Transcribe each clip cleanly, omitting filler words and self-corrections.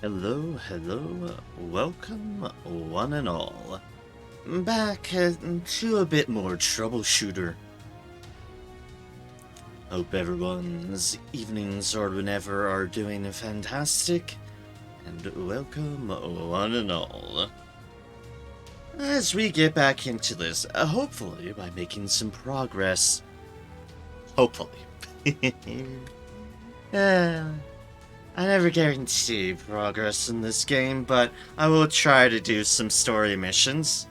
Hello, hello, welcome one and all. Back to a bit more Troubleshooter. Hope everyone's evenings or whenever are doing fantastic, and welcome one and all. As we get back into this, hopefully by making some progress. Hopefully. I never guarantee progress in this game, but I will try to do some story missions.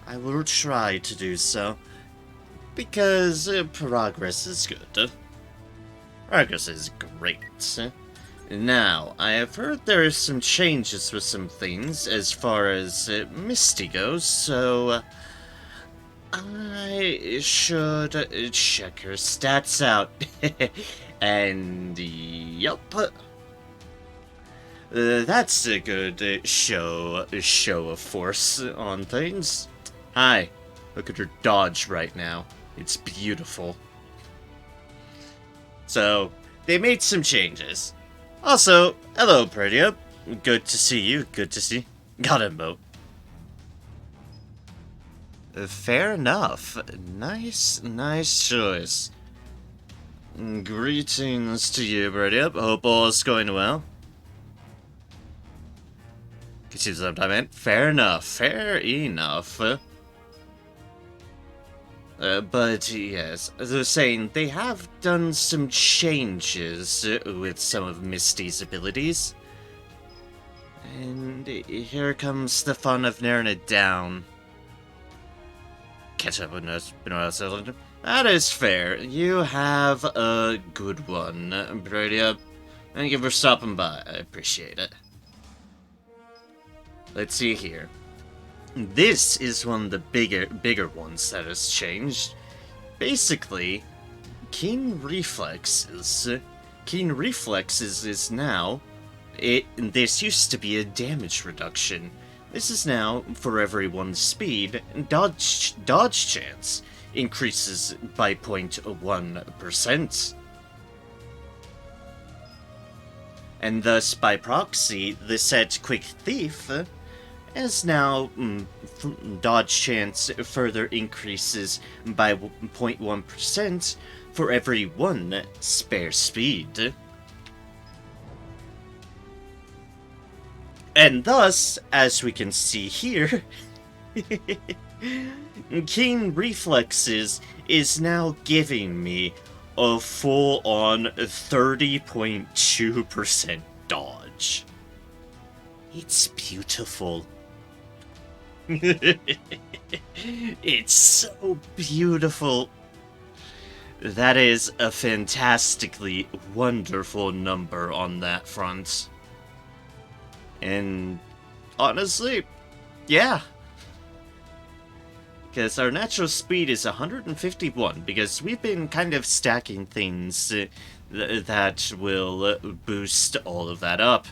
I will try to do so, because progress is good. Progress is great. Now, I have heard there are some changes with some things as far as Misty goes, so I should check her stats out. And yup. That's a good show of force on things. Hi, look at her dodge right now. It's beautiful. So, they made some changes. Also, hello, Pretty. Good to see you. Good to see. Got a moat. Fair enough. Nice choice. Greetings to you, Pretty. Hope all is going well. Can see what I meant. Fair enough. But yes, as I was saying, they have done some changes with some of Misty's abilities. And here comes the fun of narrowing it down. Catch up with us. That is fair. You have a good one, Brady. Thank you for stopping by. I appreciate it. Let's see here. This is one of the bigger ones that has changed. Basically, Keen Reflexes is now... This used to be a damage reduction. This is now, for every one speed, dodge chance increases by 0.1%. And thus, by proxy, the said Quick Thief as now dodge chance further increases by 0.1% for every one spare speed. And thus, as we can see here, Keen Reflexes is now giving me a full-on 30.2% dodge. It's beautiful. It's so beautiful. That is a fantastically wonderful number on that front. And honestly, yeah. Because our natural speed is 151, because we've been kind of stacking things that will boost all of that up.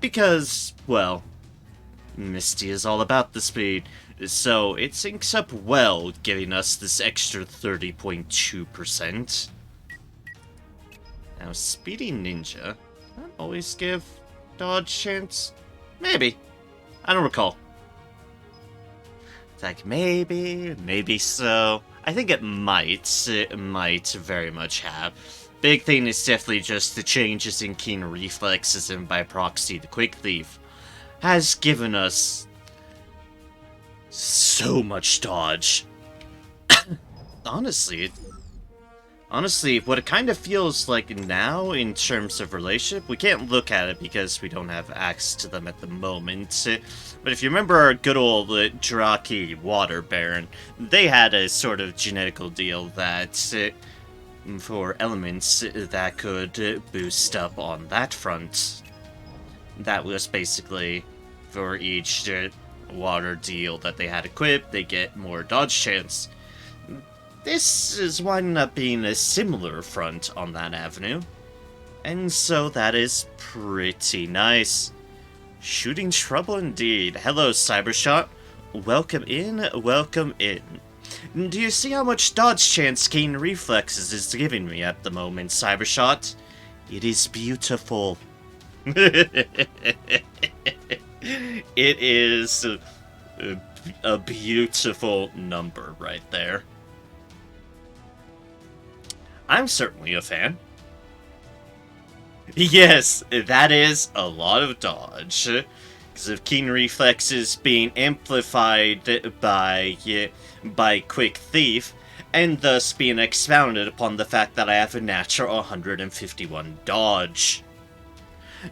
Because, well, Misty is all about the speed, so it syncs up well, giving us this extra 30.2%. Now, Speedy Ninja, does that always give dodge chance? Maybe. I don't recall. It's like, maybe so. I think it might very much have. Big thing is definitely just the changes in Keen Reflexes, and by proxy, the Quick Thief has given us so much dodge. Honestly, what it kind of feels like now in terms of relationship, we can't look at it because we don't have access to them at the moment. But if you remember our good old Draki Water Baron, they had a sort of genetical deal that for elements that could boost up on that front. That was basically for each water deal that they had equipped, they get more dodge chance. This is winding up being a similar front on that avenue. And so that is pretty nice. Shooting trouble indeed. Hello, Cybershot. Welcome in, welcome in. Do you see how much dodge chance Keen Reflexes is giving me at the moment, Cybershot? It is beautiful. It is a beautiful number right there. I'm certainly a fan. Yes, that is a lot of dodge. Because of keen reflexes being amplified by Quick Thief, and thus being expounded upon the fact that I have a natural 151 dodge.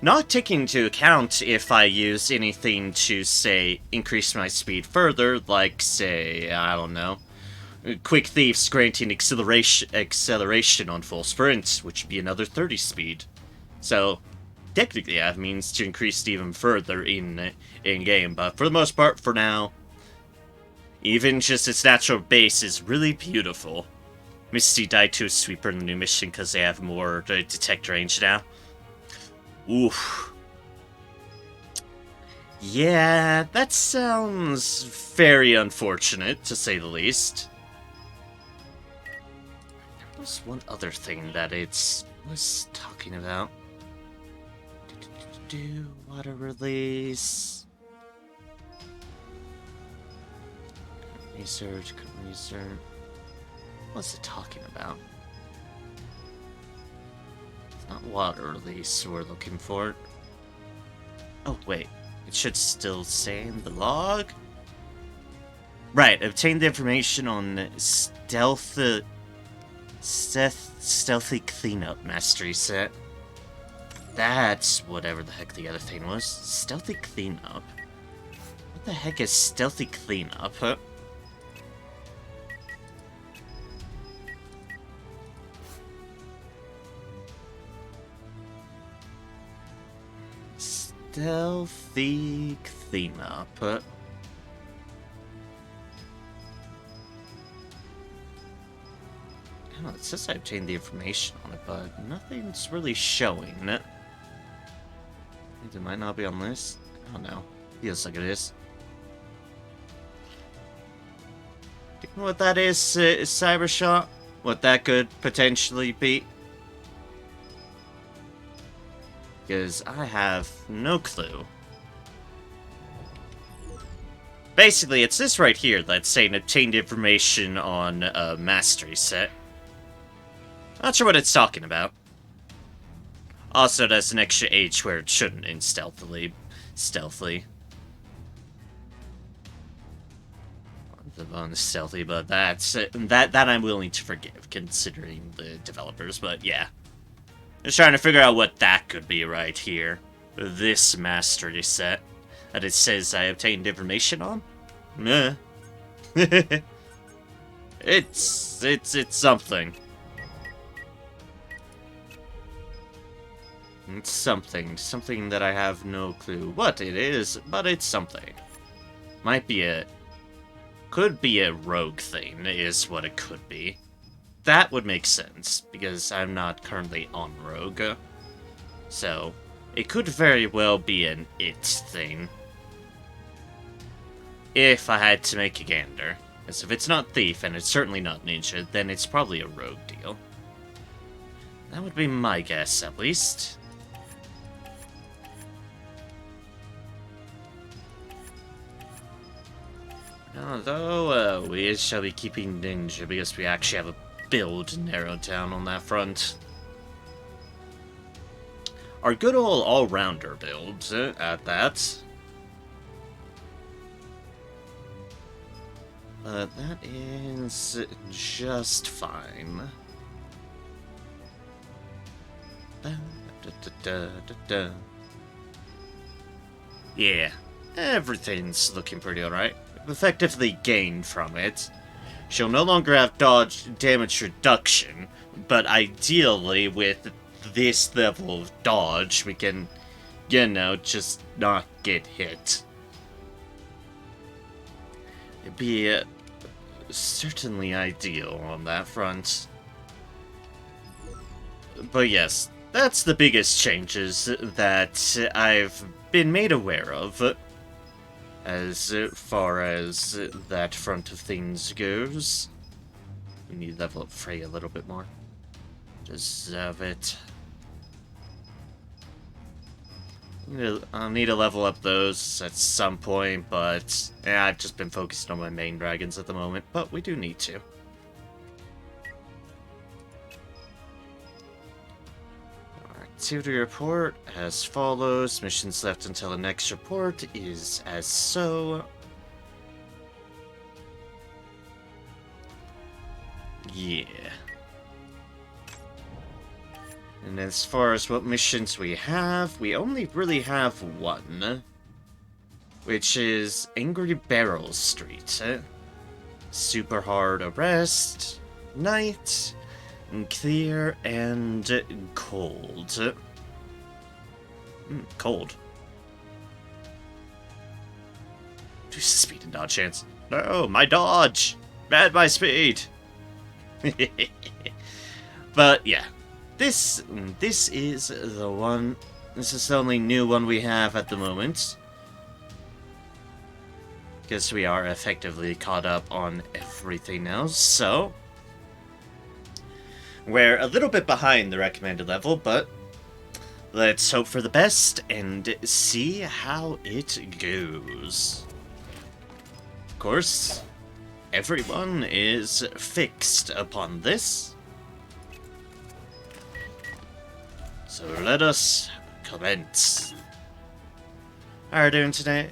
Not taking into account if I use anything to, say, increase my speed further, like, say, I don't know, Quick Thief's granting acceleration on full sprint, which would be another 30 speed. So, technically I have means to increase it even further in-game, but for the most part, for now, even just its natural base is really beautiful. Misty died to a sweeper in the new mission because they have more detect range now. Oof. Yeah, that sounds very unfortunate, to say the least. There was one other thing that it was talking about. Water release. Research. What's it talking about? It's not water release we're looking for. Oh, wait. It should still say in the log? Right, obtain the information on stealthy cleanup mastery set. That's whatever the heck the other thing was. Stealthy cleanup? What the heck is stealthy cleanup? Stealthy cleanup. Oh, it says I obtained the information on it, but nothing's really showing it. It might not be on this. I don't know. Feels like it is. Do you know what that is, Cybershot? What that could potentially be? Because I have no clue. Basically, it's this right here that's saying obtained information on a mastery set. Not sure what it's talking about. Also, there's an extra H where it shouldn't in stealthily. Stealthy, but that I'm willing to forgive, considering the developers, but yeah. Just trying to figure out what that could be right here. This mastery set that it says I obtained information on? Meh. It's something. It's something that I have no clue what it is, but it's something. Could be a rogue thing, is what it could be. That would make sense, because I'm not currently on rogue. So, it could very well be an it thing. If I had to make a gander. Because if it's not thief, and it's certainly not ninja, then it's probably a rogue deal. That would be my guess, at least. Although, we shall be keeping ninja because we actually have a build narrowed down on that front. Our good old all-rounder build, at that. But that is just fine. Yeah, everything's looking pretty alright. Effectively gained from it. She'll no longer have dodge damage reduction, but ideally with this level of dodge, we can, you know, just not get hit. It'd be certainly ideal on that front. But yes, that's the biggest changes that I've been made aware of. As far as that front of things goes. We need to level up Frey a little bit more. Deserve it. I'll need to level up those at some point, but yeah, I've just been focused on my main dragons at the moment, but we do need to. Activity report as follows. Missions left until the next report is as so. Yeah. And as far as what missions we have, we only really have one. Which is Angry Barrel Street. Super hard arrest. Night. Clear and cold. Cold. Do speed and dodge chance. No, my dodge! Bad my speed! But yeah. This is the one. This is the only new one we have at the moment. Because we are effectively caught up on everything now, so we're a little bit behind the recommended level, but let's hope for the best and see how it goes. Of course, everyone is fixed upon this. So let us commence. How are you doing today?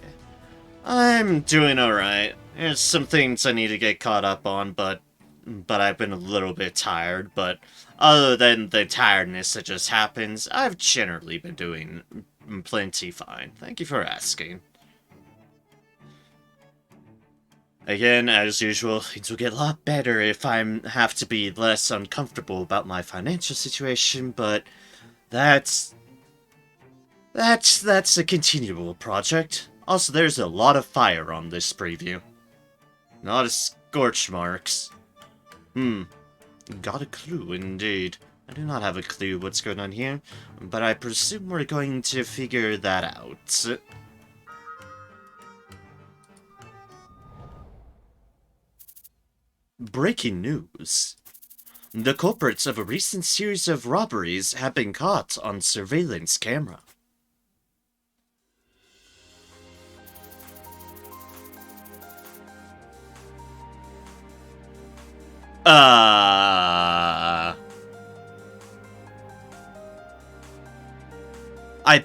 I'm doing alright. There's some things I need to get caught up on, but I've been a little bit tired. But other than the tiredness that just happens, I've generally been doing plenty fine. Thank you for asking. Again, as usual, things will get a lot better if I have to be less uncomfortable about my financial situation, but that's a continual project. Also, there's a lot of fire on this preview. A lot of scorch marks. Got a clue, indeed. I do not have a clue what's going on here, but I presume we're going to figure that out. Breaking news. The culprits of a recent series of robberies have been caught on surveillance camera. I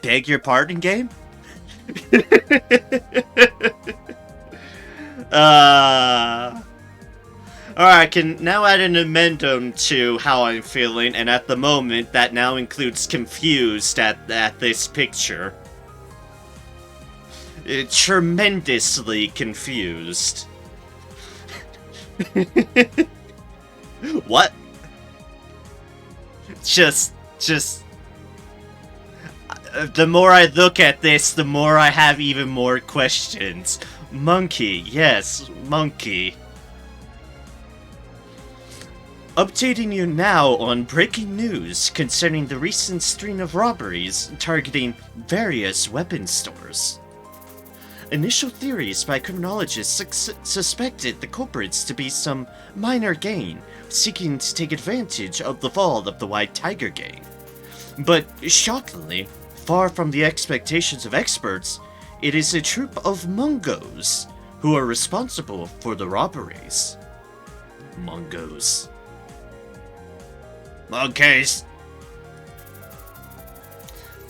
beg your pardon, game? Alright, I can now add an amendum to how I'm feeling, and at the moment, that now includes confused at this picture. Tremendously confused. What? Just... the more I look at this, the more I have even more questions. Monkey, yes, monkey. Updating you now on breaking news concerning the recent string of robberies targeting various weapon stores. Initial theories by criminologists suspected the culprits to be some minor gang seeking to take advantage of the fall of the White Tiger gang. But shockingly, far from the expectations of experts, it is a troop of Mungos who are responsible for the robberies. Mungos. Monkeys!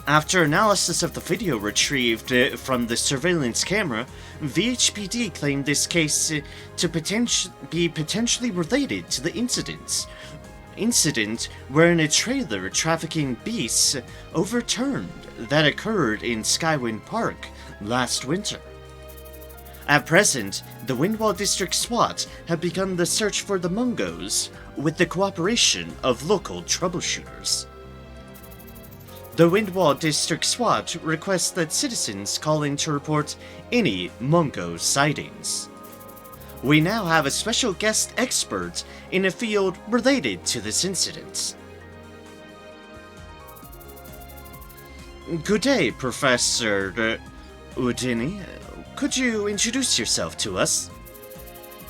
After analysis of the video retrieved from the surveillance camera, VHPD claimed this case to be potentially related to the incident wherein a trailer trafficking beasts overturned that occurred in Skywind Park last winter. At present, the Windwall District SWAT have begun the search for the Mungos with the cooperation of local troubleshooters. The Windwall District SWAT requests that citizens call in to report any Mungo sightings. We now have a special guest expert in a field related to this incident. Good day, Professor Udini. Could you introduce yourself to us?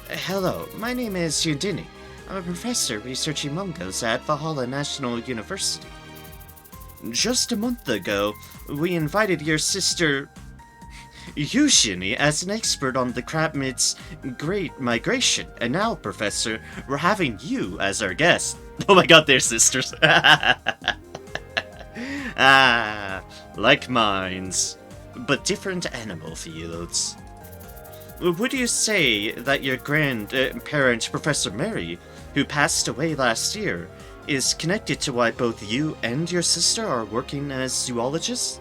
Hello, my name is Udini. I'm a professor researching Mungos at Valhalla National University. Just a month ago, we invited your sister Eugenie as an expert on the Crabmid's Great Migration, and now, Professor, we're having you as our guest. Oh my god, they're sisters. Ah, like minds, but different animal fields. Would you say that your grandparent, Professor Mary, who passed away last year, is connected to why both you and your sister are working as zoologists?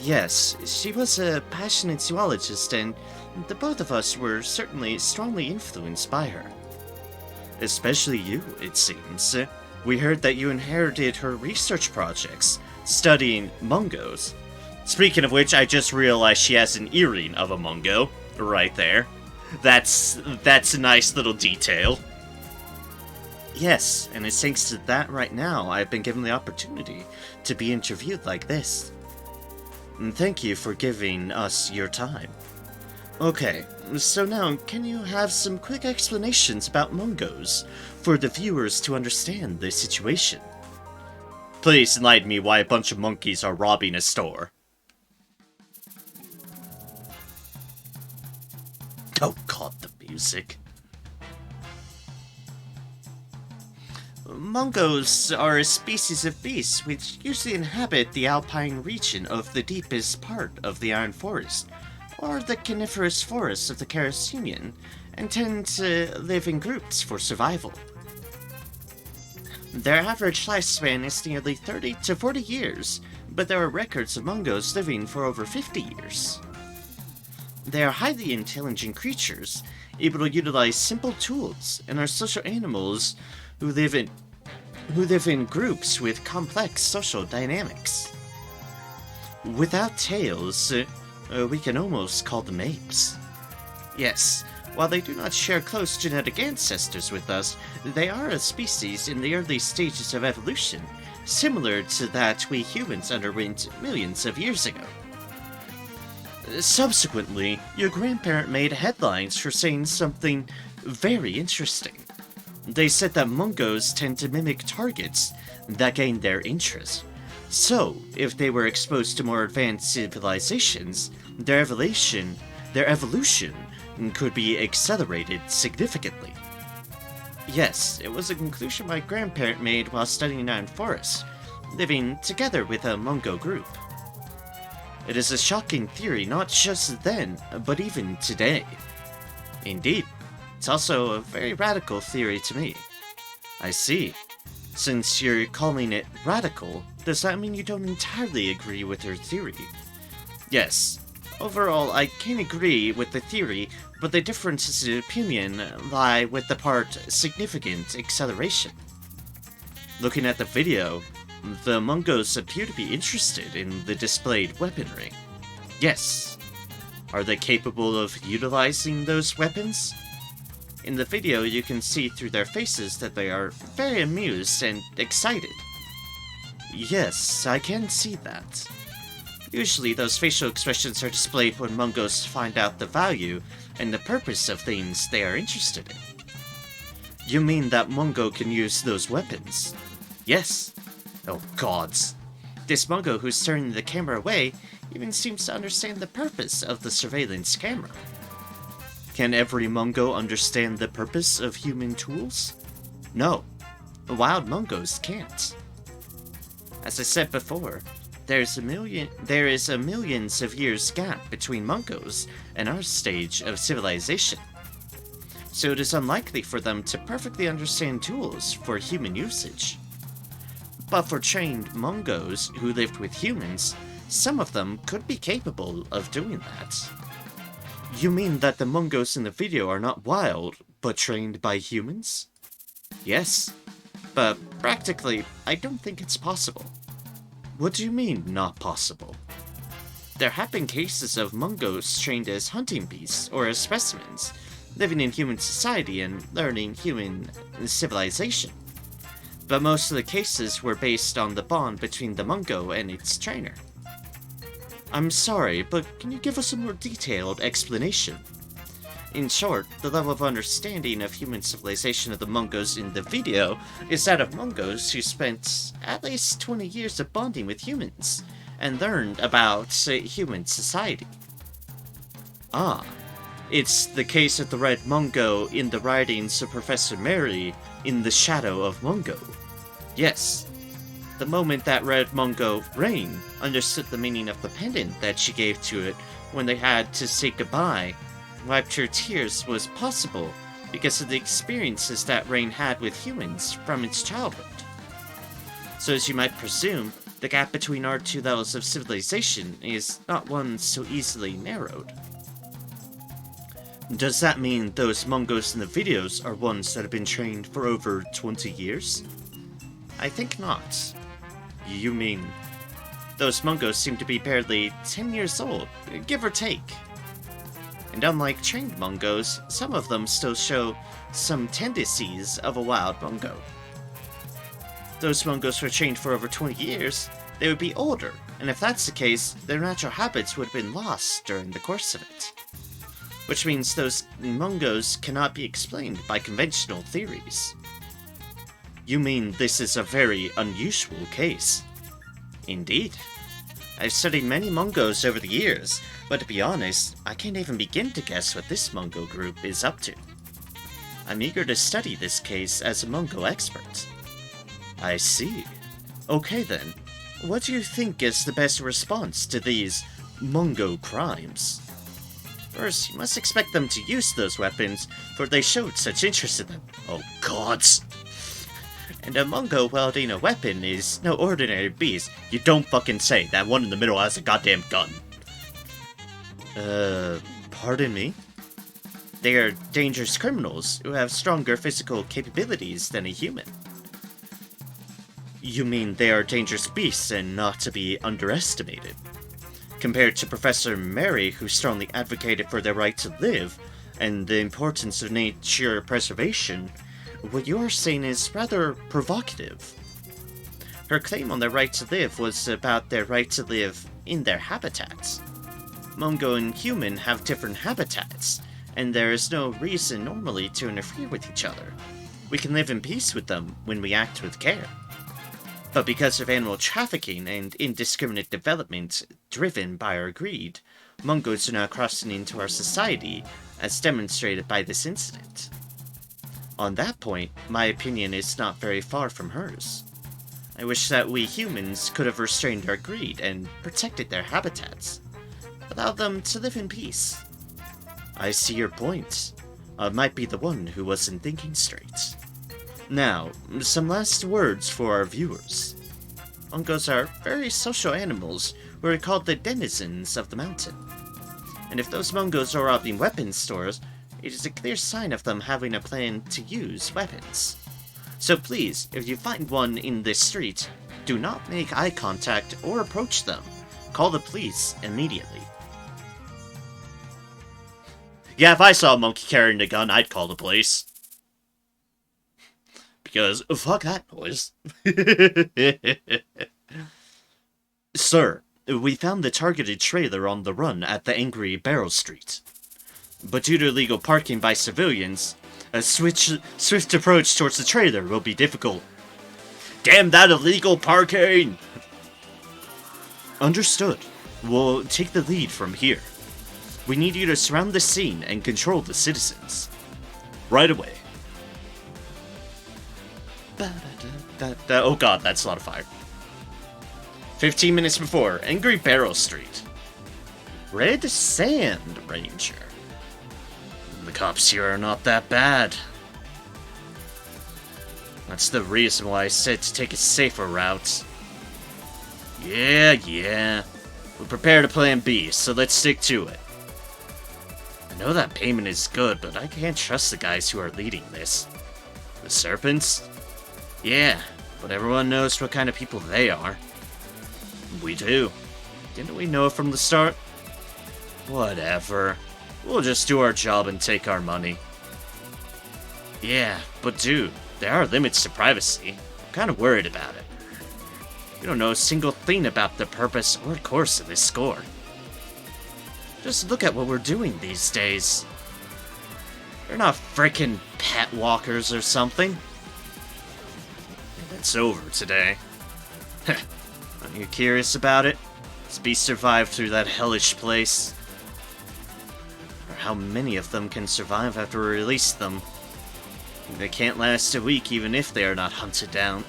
Yes, she was a passionate zoologist, and the both of us were certainly strongly influenced by her. Especially you, it seems. We heard that you inherited her research projects, studying mungos. Speaking of which, I just realized she has an earring of a mungo, right there. That's a nice little detail. Yes, and it's thanks to that right now I've been given the opportunity to be interviewed like this. And thank you for giving us your time. Okay, so now can you have some quick explanations about mungos for the viewers to understand the situation? Please enlighten me why a bunch of monkeys are robbing a store. Oh god, the music. Mungos are a species of beasts which usually inhabit the alpine region of the deepest part of the iron forest, or the coniferous forests of the Caribbean, and tend to live in groups for survival. Their average lifespan is nearly 30 to 40 years, but there are records of mungos living for over 50 years. They are highly intelligent creatures, able to utilize simple tools, and are social animals who live in groups with complex social dynamics. Without tails, we can almost call them apes. Yes, while they do not share close genetic ancestors with us, they are a species in the early stages of evolution, similar to that we humans underwent millions of years ago. Subsequently, your grandparent made headlines for saying something very interesting. They said that mungos tend to mimic targets that gain their interest. So, if they were exposed to more advanced civilizations, their evolution could be accelerated significantly. Yes, it was a conclusion my grandparent made while studying iron forest, living together with a mungo group. It is a shocking theory not just then, but even today. Indeed, it's also a very radical theory to me. I see. Since you're calling it radical, does that mean you don't entirely agree with her theory? Yes. Overall, I can agree with the theory, but the differences in opinion lie with the part significant acceleration. Looking at the video, the mungos appear to be interested in the displayed weaponry. Yes. Are they capable of utilizing those weapons? In the video, you can see through their faces that they are very amused and excited. Yes, I can see that. Usually, those facial expressions are displayed when mungos find out the value and the purpose of things they are interested in. You mean that mungo can use those weapons? Yes. Oh gods. This mungo who's turning the camera away even seems to understand the purpose of the surveillance camera. Can every mungo understand the purpose of human tools? No. Wild mungos can't. As I said before, there is a millions of years gap between mungos and our stage of civilization. So it is unlikely for them to perfectly understand tools for human usage. But for trained mungos who lived with humans, some of them could be capable of doing that. You mean that the mungos in the video are not wild, but trained by humans? Yes, but practically, I don't think it's possible. What do you mean, not possible? There have been cases of mungos trained as hunting beasts or as specimens, living in human society and learning human civilization. But most of the cases were based on the bond between the mungo and its trainer. I'm sorry, but can you give us a more detailed explanation? In short, the level of understanding of human civilization of the Mongos in the video is that of Mongos who spent at least 20 years of bonding with humans, and learned about human society. Ah, it's the case of the Red Mungo in the writings of Professor Mary in The Shadow of Mungo. Yes, the moment that Red Mungo, Rain, understood the meaning of the pendant that she gave to it when they had to say goodbye, wiped her tears was possible because of the experiences that Rain had with humans from its childhood. So as you might presume, the gap between our two levels of civilization is not one so easily narrowed. Does that mean those Mongos in the videos are ones that have been trained for over 20 years? I think not. You mean... Those Mongos seem to be barely 10 years old, give or take. And unlike trained Mongos, some of them still show some tendencies of a wild Mungo. Those Mongos were trained for over 20 years, they would be older, and if that's the case, their natural habits would have been lost during the course of it. Which means those Mongos cannot be explained by conventional theories. You mean this is a very unusual case? Indeed. I've studied many Mongos over the years, but to be honest, I can't even begin to guess what this Mungo group is up to. I'm eager to study this case as a Mungo expert. I see. Okay then, what do you think is the best response to these Mungo crimes? First, you must expect them to use those weapons, for they showed such interest in them. Oh gods! And a Mungo wielding a weapon is no ordinary beast. You don't fucking say. That one in the middle has a goddamn gun. Pardon me? They are dangerous criminals who have stronger physical capabilities than a human. You mean they are dangerous beasts and not to be underestimated? Compared to Professor Mary, who strongly advocated for their right to live and the importance of nature preservation, what you are saying is rather provocative. Her claim on their right to live was about their right to live in their habitats. Mungo and human have different habitats, and there is no reason normally to interfere with each other. We can live in peace with them when we act with care. But because of animal trafficking and indiscriminate development driven by our greed, Mongos are now crossing into our society, as demonstrated by this incident. On that point, my opinion is not very far from hers. I wish that we humans could have restrained our greed and protected their habitats, allowed them to live in peace. I see your point. I might be the one who wasn't thinking straight. Now, some last words for our viewers. Mongos are very social animals who are called the denizens of the mountain. And if those Mongos are robbing weapons stores, it is a clear sign of them having a plan to use weapons. So please, if you find one in this street, do not make eye contact or approach them. Call the police immediately. Yeah, if I saw a monkey carrying a gun, I'd call the police. Because, fuck that noise. Sir, we found the targeted trailer on the run at the Angry Barrel Street. But due to illegal parking by civilians, a swift approach towards the trailer will be difficult. Damn that illegal parking! Understood. We'll take the lead from here. We need you to surround the scene and control the citizens. Right away. Oh god, that's a lot of fire. 15 minutes before, Angry Barrel Street. Red Sand Ranger. The cops here are not that bad. That's the reason why I said to take a safer route. Yeah. We're prepared to plan B, so let's stick to it. I know that payment is good, but I can't trust the guys who are leading this. The Serpents? Yeah, but everyone knows what kind of people they are. We do. Didn't we know from the start? Whatever. We'll just do our job and take our money. Yeah, but dude, there are limits to privacy. I'm kind of worried about it. You don't know a single thing about the purpose or course of this score. Just look at what we're doing these days. They're not frickin' pet walkers or something. And it's over today. Are you curious about it? This beast survived through that hellish place. Or how many of them can survive after we release them? They can't last a week even if they are not hunted down.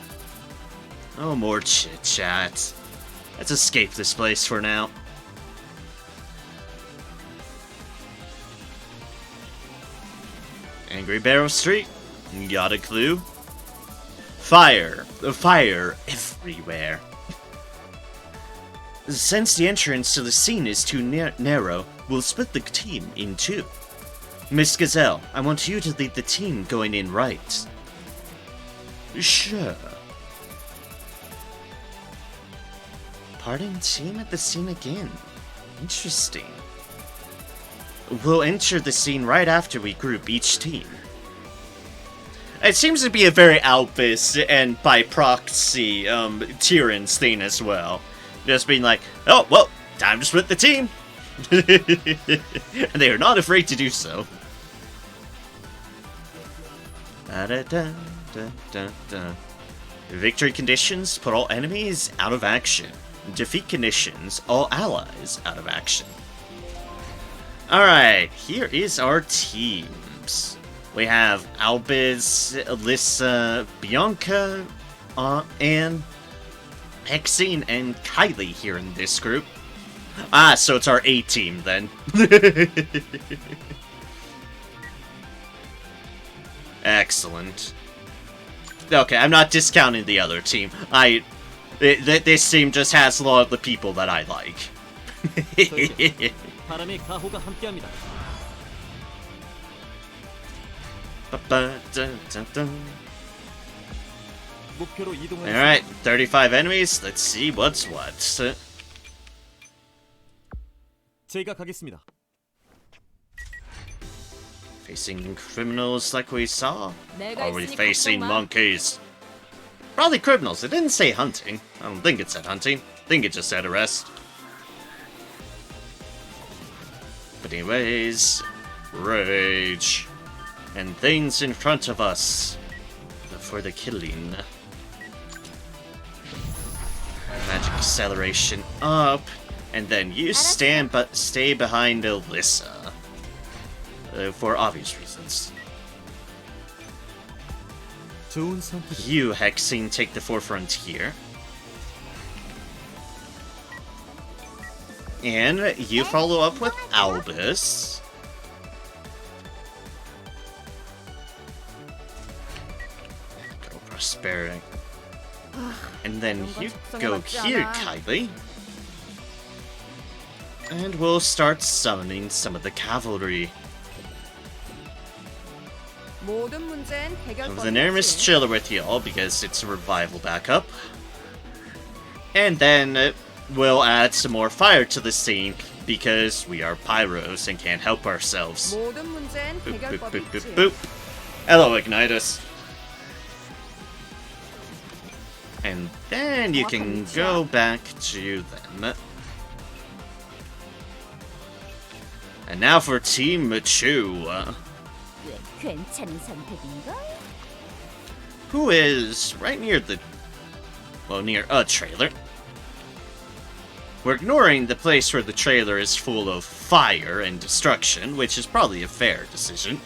No more chit-chat. Let's escape this place for now. Angry Barrel Street? Got a clue? Fire! Fire everywhere. Since the entrance to the scene is too narrow, we'll split the team in two. Miss Gazelle, I want you to lead the team going in right. Sure. Parting team at the scene again. Interesting. We'll enter the scene right after we group each team. It seems to be a very Albus and by proxy Tyrrans thing as well. Just being like, oh, well, time to split the team. And they are not afraid to do so. Victory conditions, put all enemies out of action. Defeat conditions, all allies out of action. Alright, here is our teams. We have Albus, Alyssa, Bianca, and Hexine and Kylie here in this group. Ah, so it's our A team then. Excellent. Okay, I'm not discounting the other team. This team just has a lot of the people that I like. Alright, 35 enemies. Let's see what's what. Facing criminals like we saw? Or are we facing monkeys? Probably criminals. It didn't say hunting. I don't think it said hunting. I think it just said arrest. But anyways, rage. And things in front of us for the killing. Magic acceleration up. And then you stay behind Alyssa. For obvious reasons. You, Hexine, take the forefront here. And you follow up with Albus. Go Prosperity. And then you go here, Kylie. And we'll start summoning some of the cavalry. The Nermis chiller with you all because it's a revival backup. And then we'll add some more fire to the scene because we are pyros and can't help ourselves. Boop, boop, boop, boop, boop. Hello, Ignitus. And then you can go back to them. And now for Team Machu. Who is right near the... well, near a trailer. We're ignoring the place where the trailer is full of fire and destruction, which is probably a fair decision.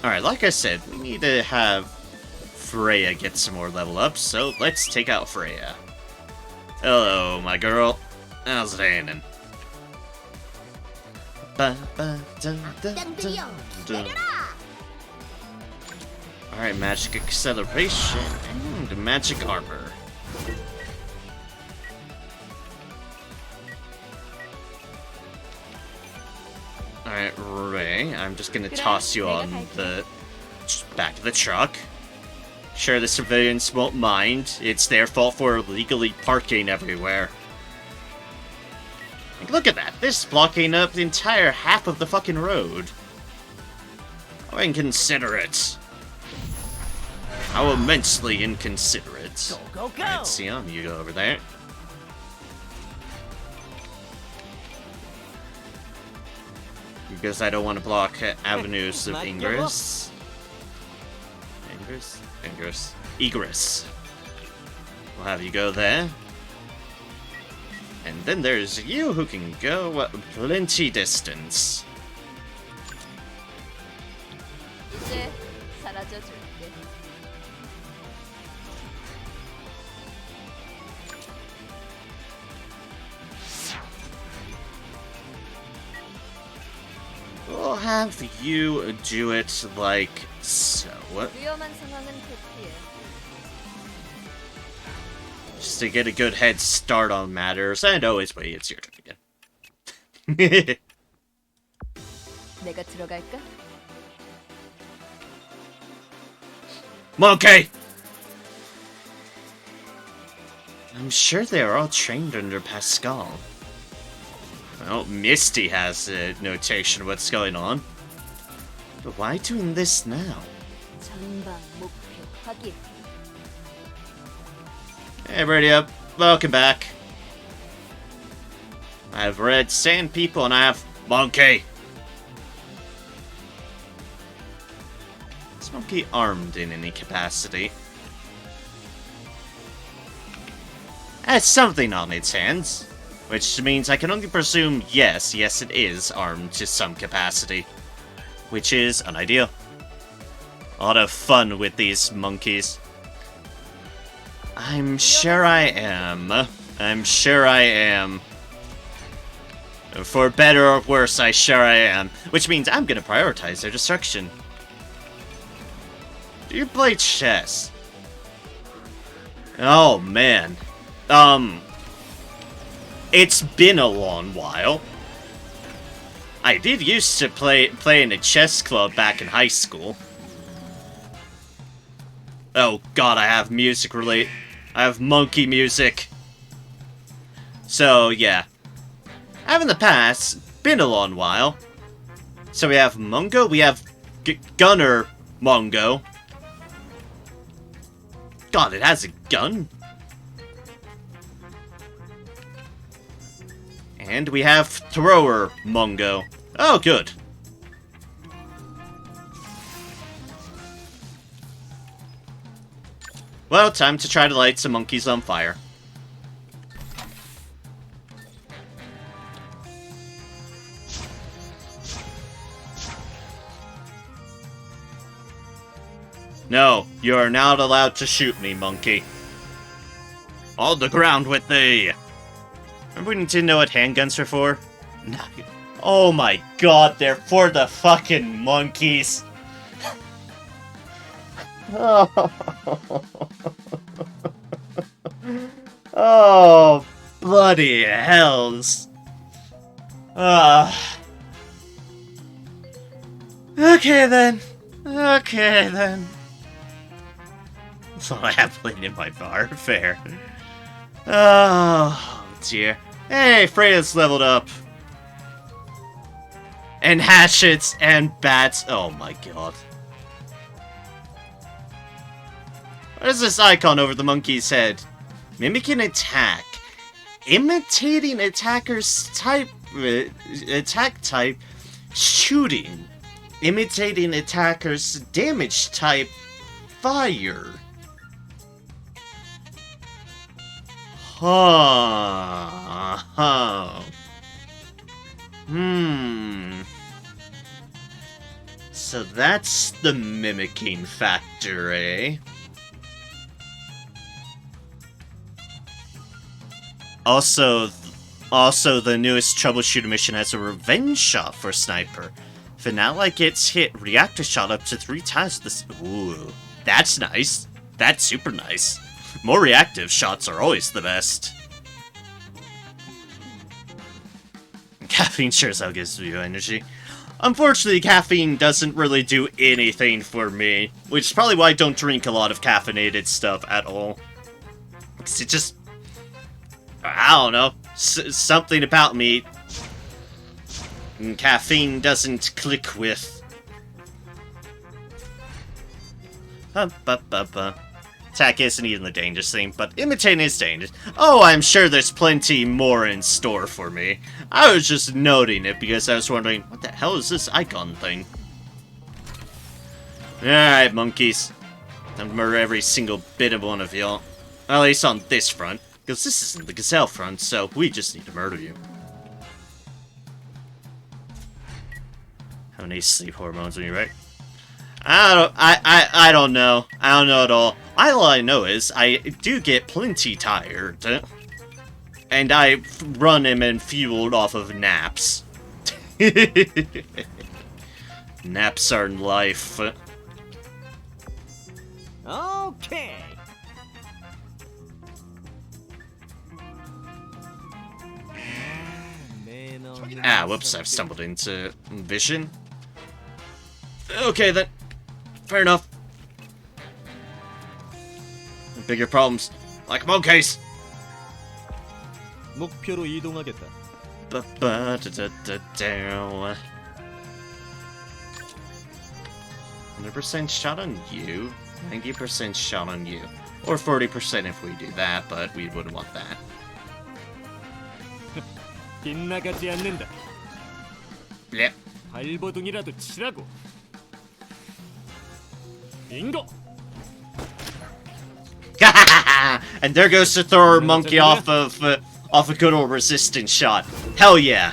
Alright, like I said, we need to have Freya get some more level ups, so let's take out Freya. Hello, my girl. How's it hanging? Alright, magic acceleration and magic armor. Alright, Ray, I'm just gonna toss you on the back of the truck. Sure, the civilians won't mind. It's their fault for illegally parking everywhere. Like, look at that. This is blocking up the entire half of the fucking road. How inconsiderate. How immensely inconsiderate. Go, go, go. Alright, Sion, you go over there. Because I don't want to block avenues of ingress. Egress. We'll have you go there. And then there's you who can go plenty distance. 이제 사라져 줄게. We'll have you do it like so. 위험한 상황은 대피해. Just to get a good head start on matters, and always wait, it's your turn again. 내가 들어갈까? Monkey! I'm sure they're all trained under Pascal. Well, Misty has a notation of what's going on. But why doing this now? 전방 목표 확인. Hey, ready up. Welcome back. I have red sand people and I have monkey. Is monkey armed in any capacity? Has something on its hands. Which means I can only presume yes, it is armed to some capacity. Which is an idea. A lot of fun with these monkeys. I'm sure I am. For better or worse, I am. Which means I'm gonna prioritize their destruction. Do you play chess? Oh, man. It's been a long while. I did used to play in a chess club back in high school. Oh god, I have music relate. I have monkey music. So, yeah. I have in the past, been a long while. So we have Mungo, we have Gunner Mungo. God, it has a gun. And we have Thrower Mungo. Oh, good. Well, time to try to light some monkeys on fire. No, you are not allowed to shoot me, monkey. On the ground with thee! Remember when you didn't know what handguns are for? No. Oh my god, they're for the fucking monkeys! Oh, bloody hells. Okay then. That's all I have played in my bar. Fair. Oh, dear. Hey, Freya's leveled up. And hatchets and bats. Oh my god. What is this icon over the monkey's head? Mimicking attack. Imitating attacker's type. Attack type. Shooting. Imitating attacker's damage type. Fire. Huh. So that's the mimicking factor, eh? Also, the newest Troubleshooter mission has a revenge shot for Sniper. If an ally gets hit, reactor shot up to 3 times this. Ooh, that's nice. That's super nice. More reactive shots are always the best. Caffeine sure as hell gives you energy. Unfortunately, caffeine doesn't really do anything for me, which is probably why I don't drink a lot of caffeinated stuff at all. Because it just... I don't know. Something about me... caffeine doesn't click with. attack isn't even the dangerous thing, but imitating is dangerous. Oh, I'm sure there's plenty more in store for me. I was just noting it because I was wondering, what the hell is this icon thing? Alright, monkeys. I'll murder every single bit of one of y'all. At least on this front. Because this isn't the Gazelle front, so we just need to murder you. How many sleep hormones when you're right? I don't know. I don't know at all. All I know is I do get plenty tired. And I run him and fueled off of naps. Naps are life. Okay. Ah, whoops, I've stumbled into vision. Okay then. Fair enough. Bigger problems. Like monkeys. 목표로 이동하겠다. 100% shot on you, 90% shot on you. Or 40% if we do that, but we wouldn't want that. 빗나가지 않는다. Yep. 발버둥이라도 치라고. 빙고. And there goes the thrower monkey off of a good old resistance shot. Hell yeah.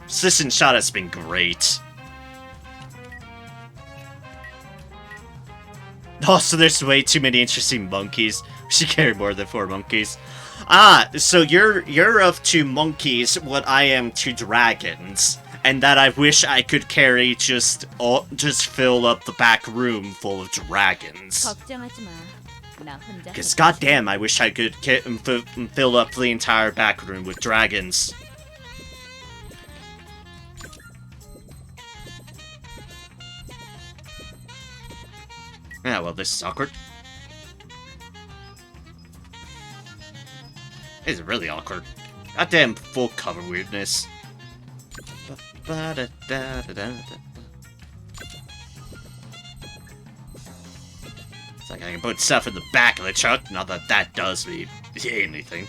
Resistance shot has been great. Also, there's way too many interesting monkeys. We should carry more than 4 monkeys. Ah, so you're of 2 monkeys what I am 2 dragons. And that I wish I could carry just fill up the back room full of dragons. 걱정하지 마. 나 혼자. Because goddamn, I wish I could fill up the entire back room with dragons. Yeah, well, this is awkward. It's really awkward. Goddamn full cover weirdness. It's like I can put stuff in the back of the truck, not that that does me anything.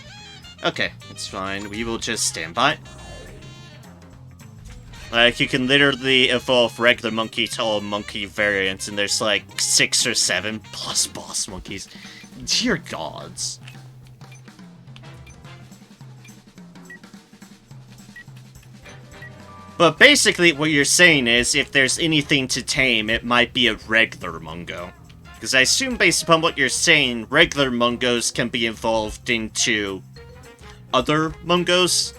Okay, it's fine. We will just stand by. Like, you can literally evolve regular monkey to all monkey variants, and there's like 6 or 7 plus boss monkeys. Dear gods. But basically, what you're saying is, if there's anything to tame, it might be a regular Mungo. Because I assume, based upon what you're saying, regular Mungos can be evolved into other Mungos.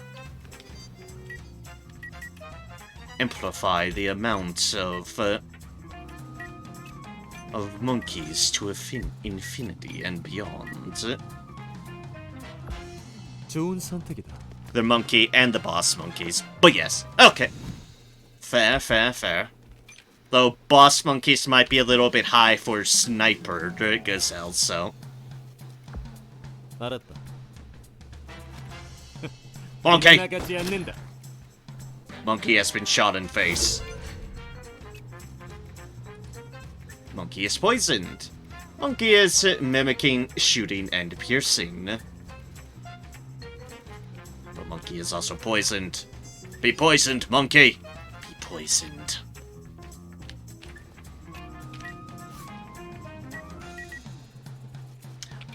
Amplify the amount of monkeys to infinity and beyond. 좋은 선택이다. The monkey and the boss monkeys. But yes, okay. Fair, fair, fair. Though boss monkeys might be a little bit high for sniper gazelles, so. 알았다. Monkey! 빗나가지 않는다. Monkey has been shot in face. Monkey is poisoned. Monkey is mimicking shooting and piercing. But monkey is also poisoned. Be poisoned, monkey! Be poisoned.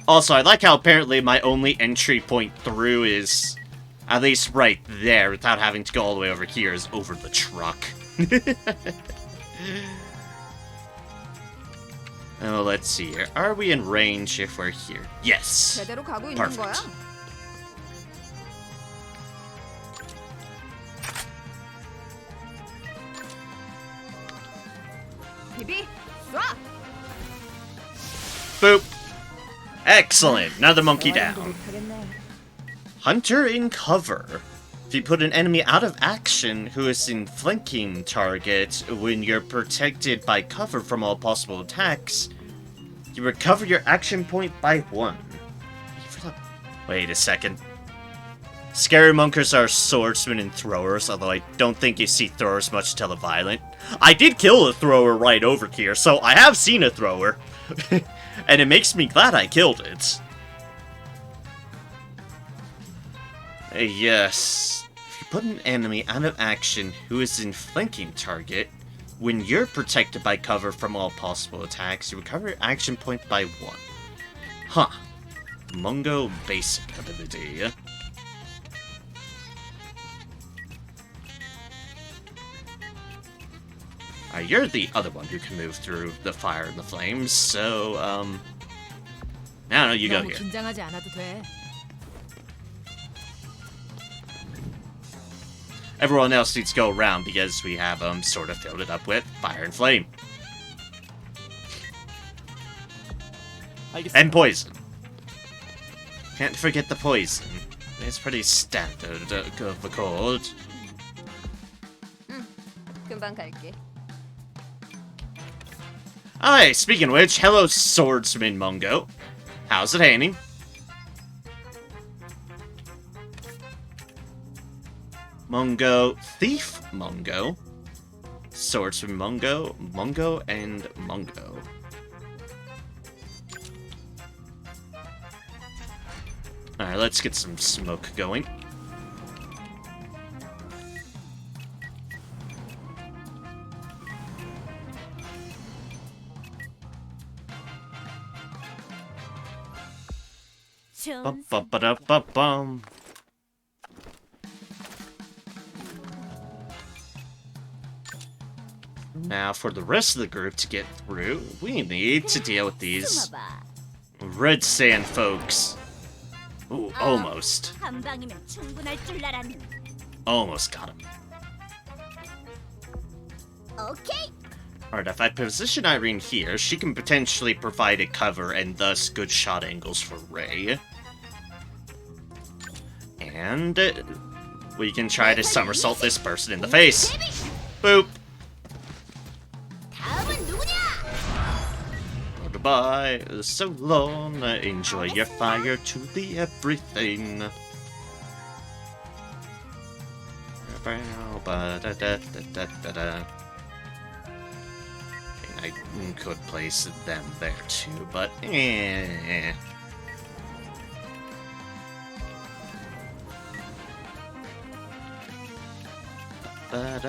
Also, I like how apparently my only entry point through is, at least right there, without having to go all the way over here, is over the truck. Oh, let's see here. Are we in range if we're here? Yes. 제대로 가고 있는 Perfect. 거야? 비비, 쏴! Boop. Excellent. Another monkey down. 못하겠네. Hunter in cover. If you put an enemy out of action who is in flanking target when you're protected by cover from all possible attacks, you recover your action point by 1. Wait a second. Scary monkers are swordsmen and throwers, although I don't think you see throwers much televiolent. I did kill a thrower right over here, so I have seen a thrower. And it makes me glad I killed it. Yes. If you put an enemy out of action who is in flanking target, when you're protected by cover from all possible attacks, you recover your action point by 1. Huh. Mungo basic ability. You're the other one who can move through the fire and the flames, so, no, you go 너무 here. 긴장하지 않아도 돼. Everyone else needs to go around because we have, sort of filled it up with fire and flame. 알겠습니다. And poison. Can't forget the poison. It's pretty standard of the cold. 금방 갈게. Alright, speaking of which, hello Swordsman Mungo. How's it hanging? Mungo, Thief Mungo, Swordsman Mungo, Mungo, and Mungo. Alright, let's get some smoke going. Bum, bum, ba, bum, bum. Now, for the rest of the group to get through, we need to deal with these red sand folks. Ooh, almost. 한 방이면 충분할 줄 알았는데. Almost got him. 오케이. Alright, if I position Irene here, she can potentially provide a cover and thus good shot angles for Ray. And we can try to somersault this person in the face. Boop. 다음은 누구냐? Goodbye, so long. Enjoy your fire to the everything. I could place them there too, but eh. We'll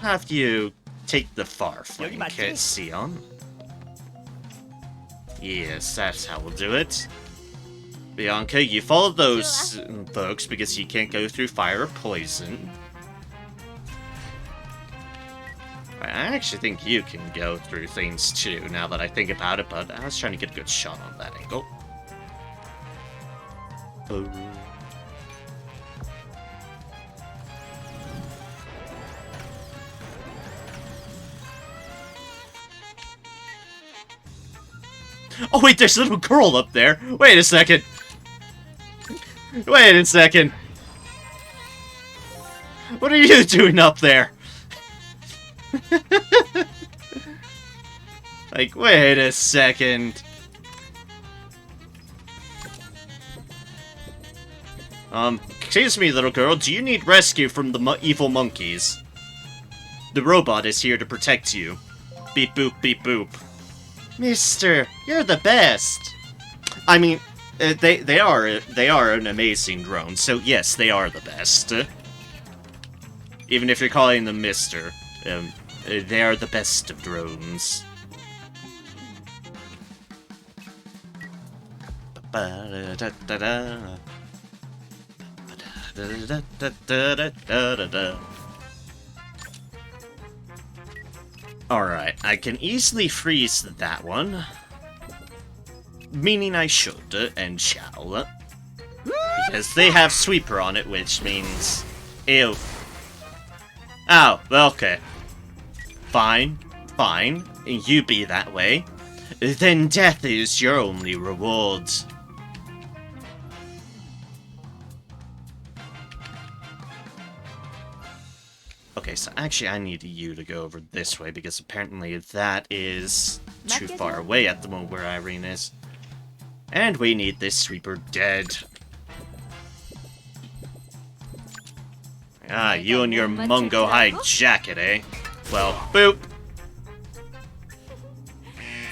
have you take the far flank, Sion. Yes, that's how we'll do it. Bianca, you follow those folks because you can't go through fire or poison. I actually think you can go through things too, now that I think about it, but I was trying to get a good shot on that angle. Oh. Oh wait, there's a little girl up there! Wait a second! Wait a second! What are you doing up there? Like, wait a second. Excuse me, little girl, do you need rescue from the evil monkeys? The robot is here to protect you. Beep boop, beep boop. Mister, you're the best! I mean, they are an amazing drone, so yes, they are the best. Even if you're calling them Mister. They are the best of drones. Alright, I can easily freeze that one. Meaning I should, and shall. Because they have Sweeper on it, which means... Ew. Oh, okay. Fine, fine. You be that way. Then death is your only reward. Okay, so actually I need you to go over this way, because apparently that is too far away at the moment where Irene is. And we need this Sweeper dead. Ah, you and your Mungo hide jacket, eh? Well, boop!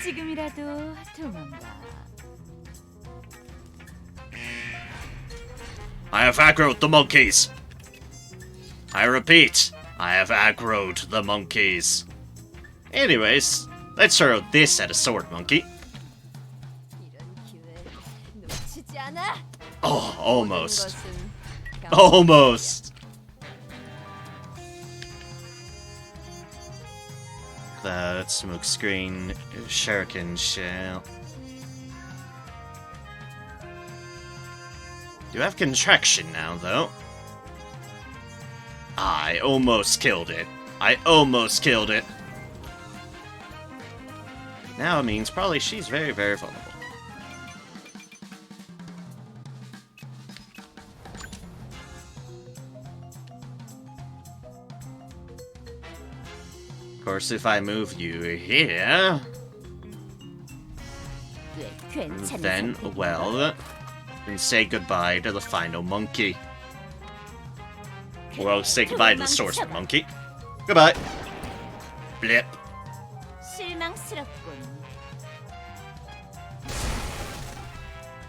지금이라도 도망가. I have aggroed the monkeys. I repeat, I have aggroed the monkeys. Anyways, let's throw this at a sword monkey. 이런 기회 놓치지 않아. Oh, almost. 것은 Almost. Cloud, smoke screen, shuriken shell. You have contraction now, though. I almost killed it. I almost killed it. Now it means probably she's very, very vulnerable. Of course, if I move you here, 왜 괜찮은 then, 선택인가? well, then say goodbye to the final monkey. Well, say goodbye to the swordsman monkey. Goodbye. Blip. 실망스럽군.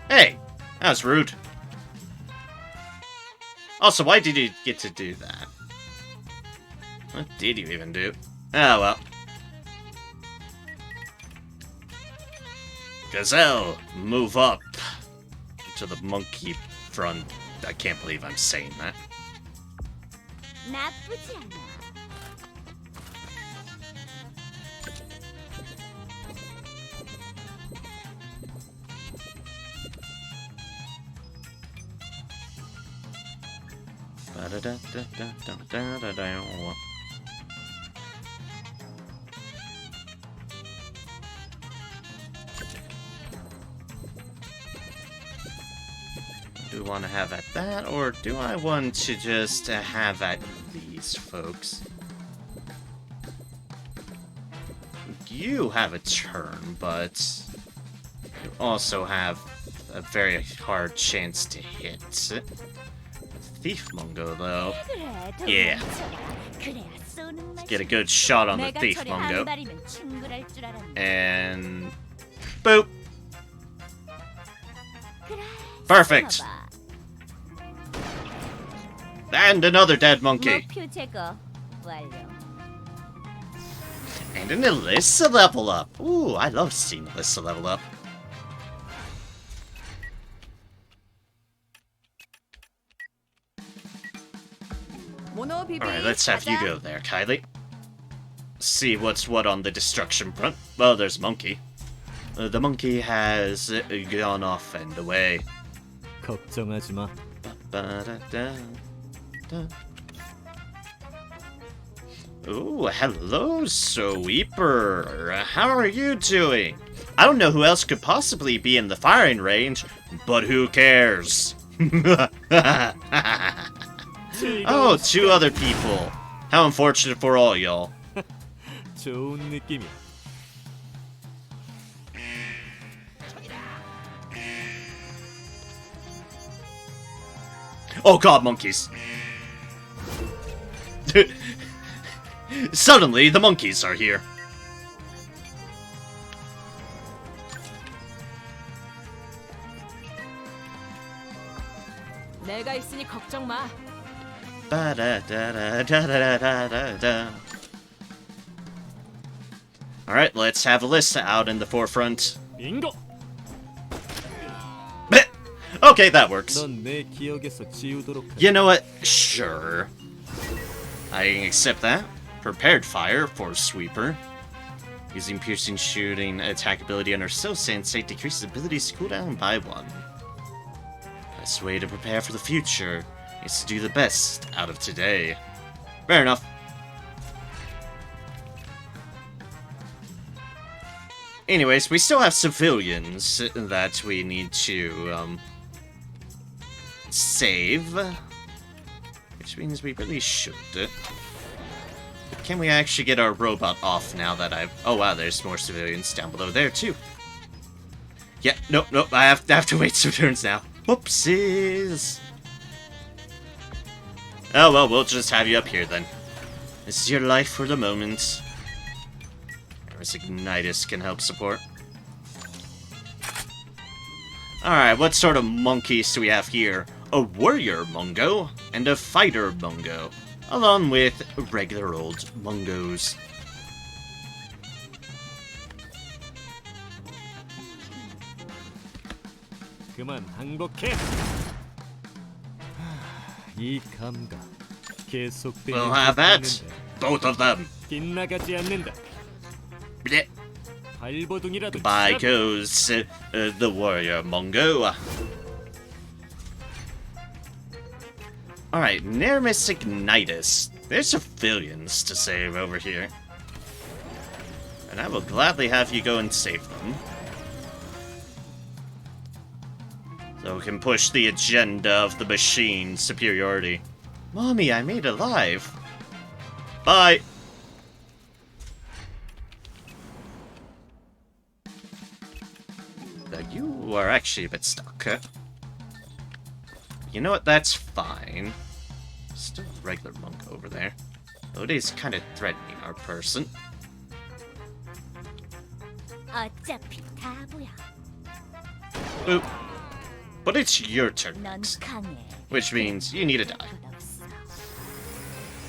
Hey, that was rude. Also, why did you get to do that? What did you even do? Oh, well. Gazelle, move up to the monkey front. I can't believe I'm saying that. 나쁘지 않아. Ba-da-da-da-da-da-da-da. Do I want to have at that, or do I want to just have at these folks? You have a turn, but you also have a very hard chance to hit. Thief Mungo, though. 그래, Yeah. 도망쳐라. 그래야 쏘는 맛이. Get a good shot on the 내가 Thief 저리 Mungo. 한 발이면 충분할 줄 알았네. And boop. 그래, Perfect. 숨어봐. And another dead monkey. 목표 제거 완료. And an Alyssa level up. Ooh, I love seeing Alyssa level up. Alright, let's have you go there, Kylie. See what's what on the destruction front. Well, there's Monkey. The monkey has gone off and away. 걱정하지 마. Ba-da-da-da. Ooh, hello, Sweeper. How are you doing? I don't know who else could possibly be in the firing range, but who cares? Oh, two other people. How unfortunate for all y'all. 좋은 느낌이야. Oh god, monkeys. Suddenly, the monkeys are here. 내가 있으니 걱정 마. Ba-da-da-da-da-da-da-da-da. Alright, let's have Alyssa out in the forefront. 빙고. Okay, that works. 넌 내 기억에서 지우도록 해. You know what? Sure. I can accept that. Prepared fire for Sweeper. Using piercing shooting attack ability on her Soul Sensei decreases abilities cooldown by 1. Best way to prepare for the future is to do the best out of today. Fair enough. Anyways, we still have civilians that we need to, save. Which means we really should. Can we actually get our robot off now that I've... Oh wow, there's more civilians down below there too. Yeah, nope, I have to wait some turns now. Whoopsies! Oh well, we'll just have you up here then. This is your life for the moment. Whereas Ignitus can help support. Alright, what sort of monkeys do we have here? A warrior Mungo and a fighter Mungo, along with regular old Mungos. 그만 항복해. 이 감각 계속되는 We'll have that. Both of them. 빗나가지 않는다. Blech. 발버둥이라도 By 치라. goes the warrior Mungo. Alright, Neramis Ignitus. There's civilians to save over here. And I will gladly have you go and save them. So we can push the agenda of the machine superiority. Mommy, I made it alive. Bye. Now you are actually a bit stuck. You know what? That's fine. Still a regular monk over there. Though it is kind of threatening our person. 어차피 다 보여. Boop. But it's your turn 넌 next. 강해. Which means you need to die. 끝없어.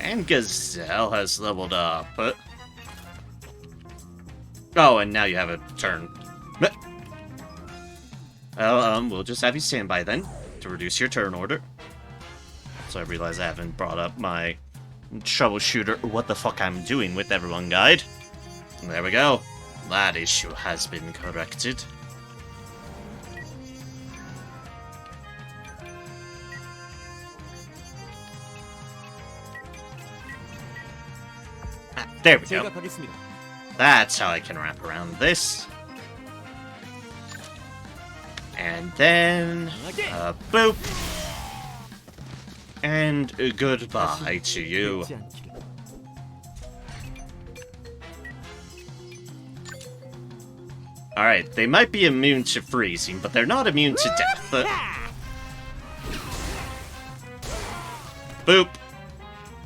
And Gazelle has leveled up. Oh, and now you have a turn. Well, we'll just have you stand by then to reduce your turn order. So I realize I haven't brought up my Troubleshooter what the fuck I'm doing with everyone guide. There we go. That issue has been corrected. Ah, there we go. 제가 가겠습니다. That's how I can wrap around this. And then, boop. And goodbye to you. 잊지 않기를. Alright, they might be immune to freezing, but they're not immune to death. Boop.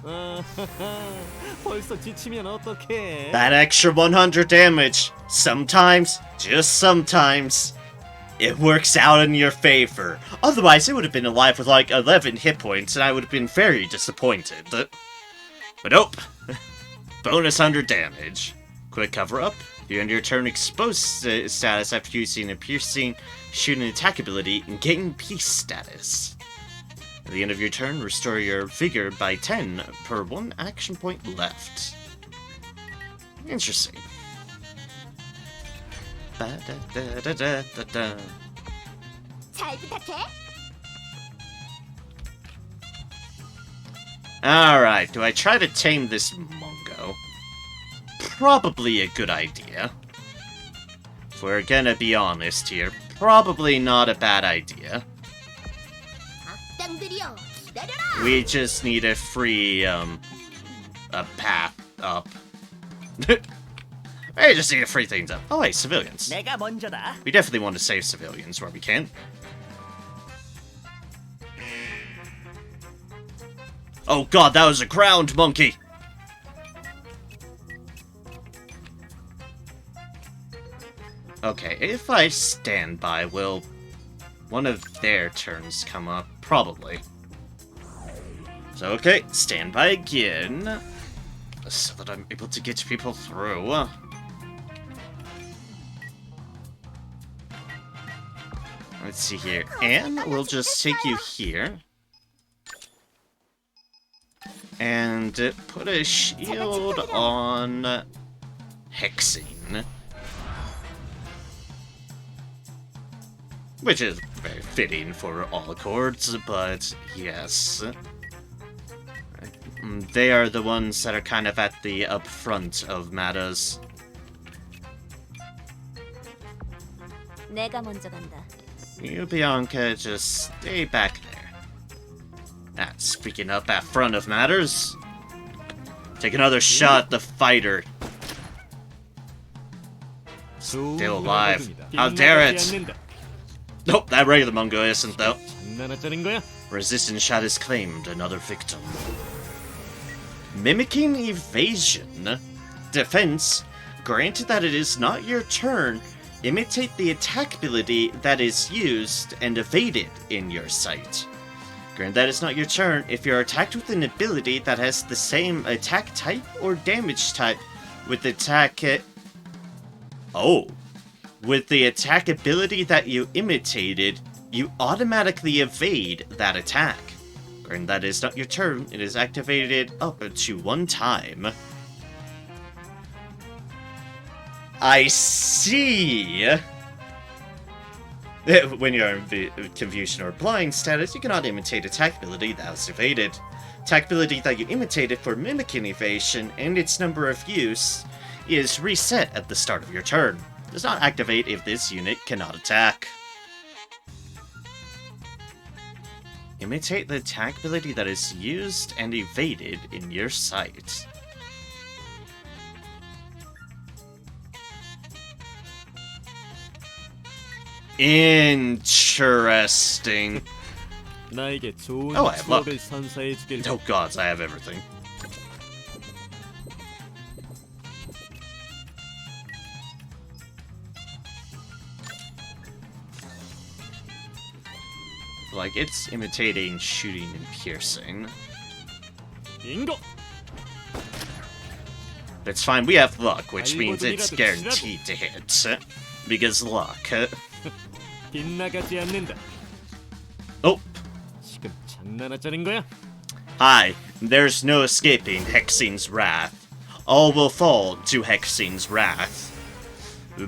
아하하, 벌써 지치면 어떡해? That extra 100 damage. Sometimes, just sometimes, it works out in your favor. Otherwise, it would have been alive with like 11 hit points, and I would have been very disappointed. But nope. Bonus 100 damage. Quick cover up. You end your turn exposed status after using a piercing, shooting attack ability, and gain peace status. At the end of your turn, restore your vigor by 10 per 1 action point left. Interesting. Ba-da-da-da-da-da-da. 잘 부탁해. Alright, do I try to tame this Mungo? Probably a good idea. If we're gonna be honest here, probably not a bad idea. 악당들이여, 기다려라. We just need a free, a path up. We just need to free things up. Oh, hey, civilians. 내가 먼저다. We definitely want to save civilians where we can. Oh god, that was a ground monkey! Okay, if I stand by, will one of their turns come up? Probably. So, okay, stand by again. So that I'm able to get people through. Let's see here. And we'll just take you here. And put a shield on Hexing. Which is very fitting for all accords, but yes. They are the ones that are kind of at the upfront of matters. 내가 먼저 간다. You, Bianca, just stay back there. Ah, speaking up at front of matters. Take another shot at the fighter. Still alive. How dare it! Nope, that regular Mungo isn't, though. 장난하자는 거야? Resistance shot has claimed another victim. Mimicking evasion. Defense. Granted that it is not your turn, Imitate the attack ability that is used and evaded in your sight. Granted, that is not your turn. If you're attacked with an ability that has the same attack type or damage type with attack... With the attack ability that you imitated, you automatically evade that attack. Granted, that is not your turn. It is activated up to 1 time. I see! When you're in confusion or blind status, you cannot imitate attack ability that was evaded. Attack ability that you imitated for mimicking evasion and its number of use is reset at the start of your turn. It does not activate if this unit cannot attack. Imitate the attack ability that is used and evaded in your sight. Interesting. 나에게 좋은 Oh, I have luck. 추억을 선사해 주길. Oh gods, I have everything. Like, it's imitating shooting and piercing. 인고. That's fine, we have luck, which means it's guaranteed to hit. Because luck. 빗나가지 않는다. Oh, 지금 장난하자는 거야? hi. There's no escaping Hexine's wrath. All will fall to Hexine's wrath.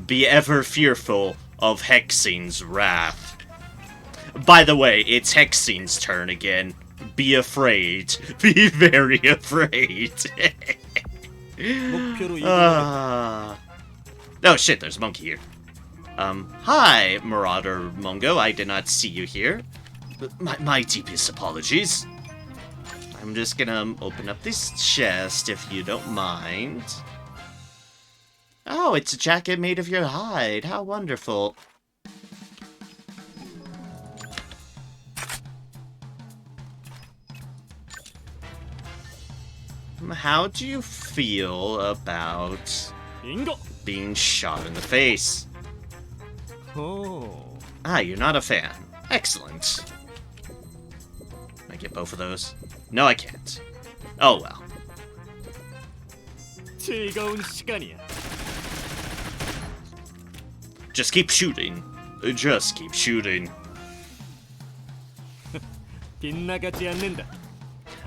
Be ever fearful of Hexine's wrath. By the way, it's Hexine's turn again. Be afraid. Be very afraid. 목표로 이동. Oh shit, there's a monkey here. Hi, Marauder Mungo. I did not see you here. My deepest apologies. I'm just gonna open up this chest if you don't mind. Oh, it's a jacket made of your hide. How wonderful. How do you feel about 인고. being shot in the face? 오. Ah, you're not a fan. Excellent. Can I get both of those? No, I can't. Oh well. 즐거운 시간이야. Just keep shooting. Just keep shooting. 빗나가지 않는다.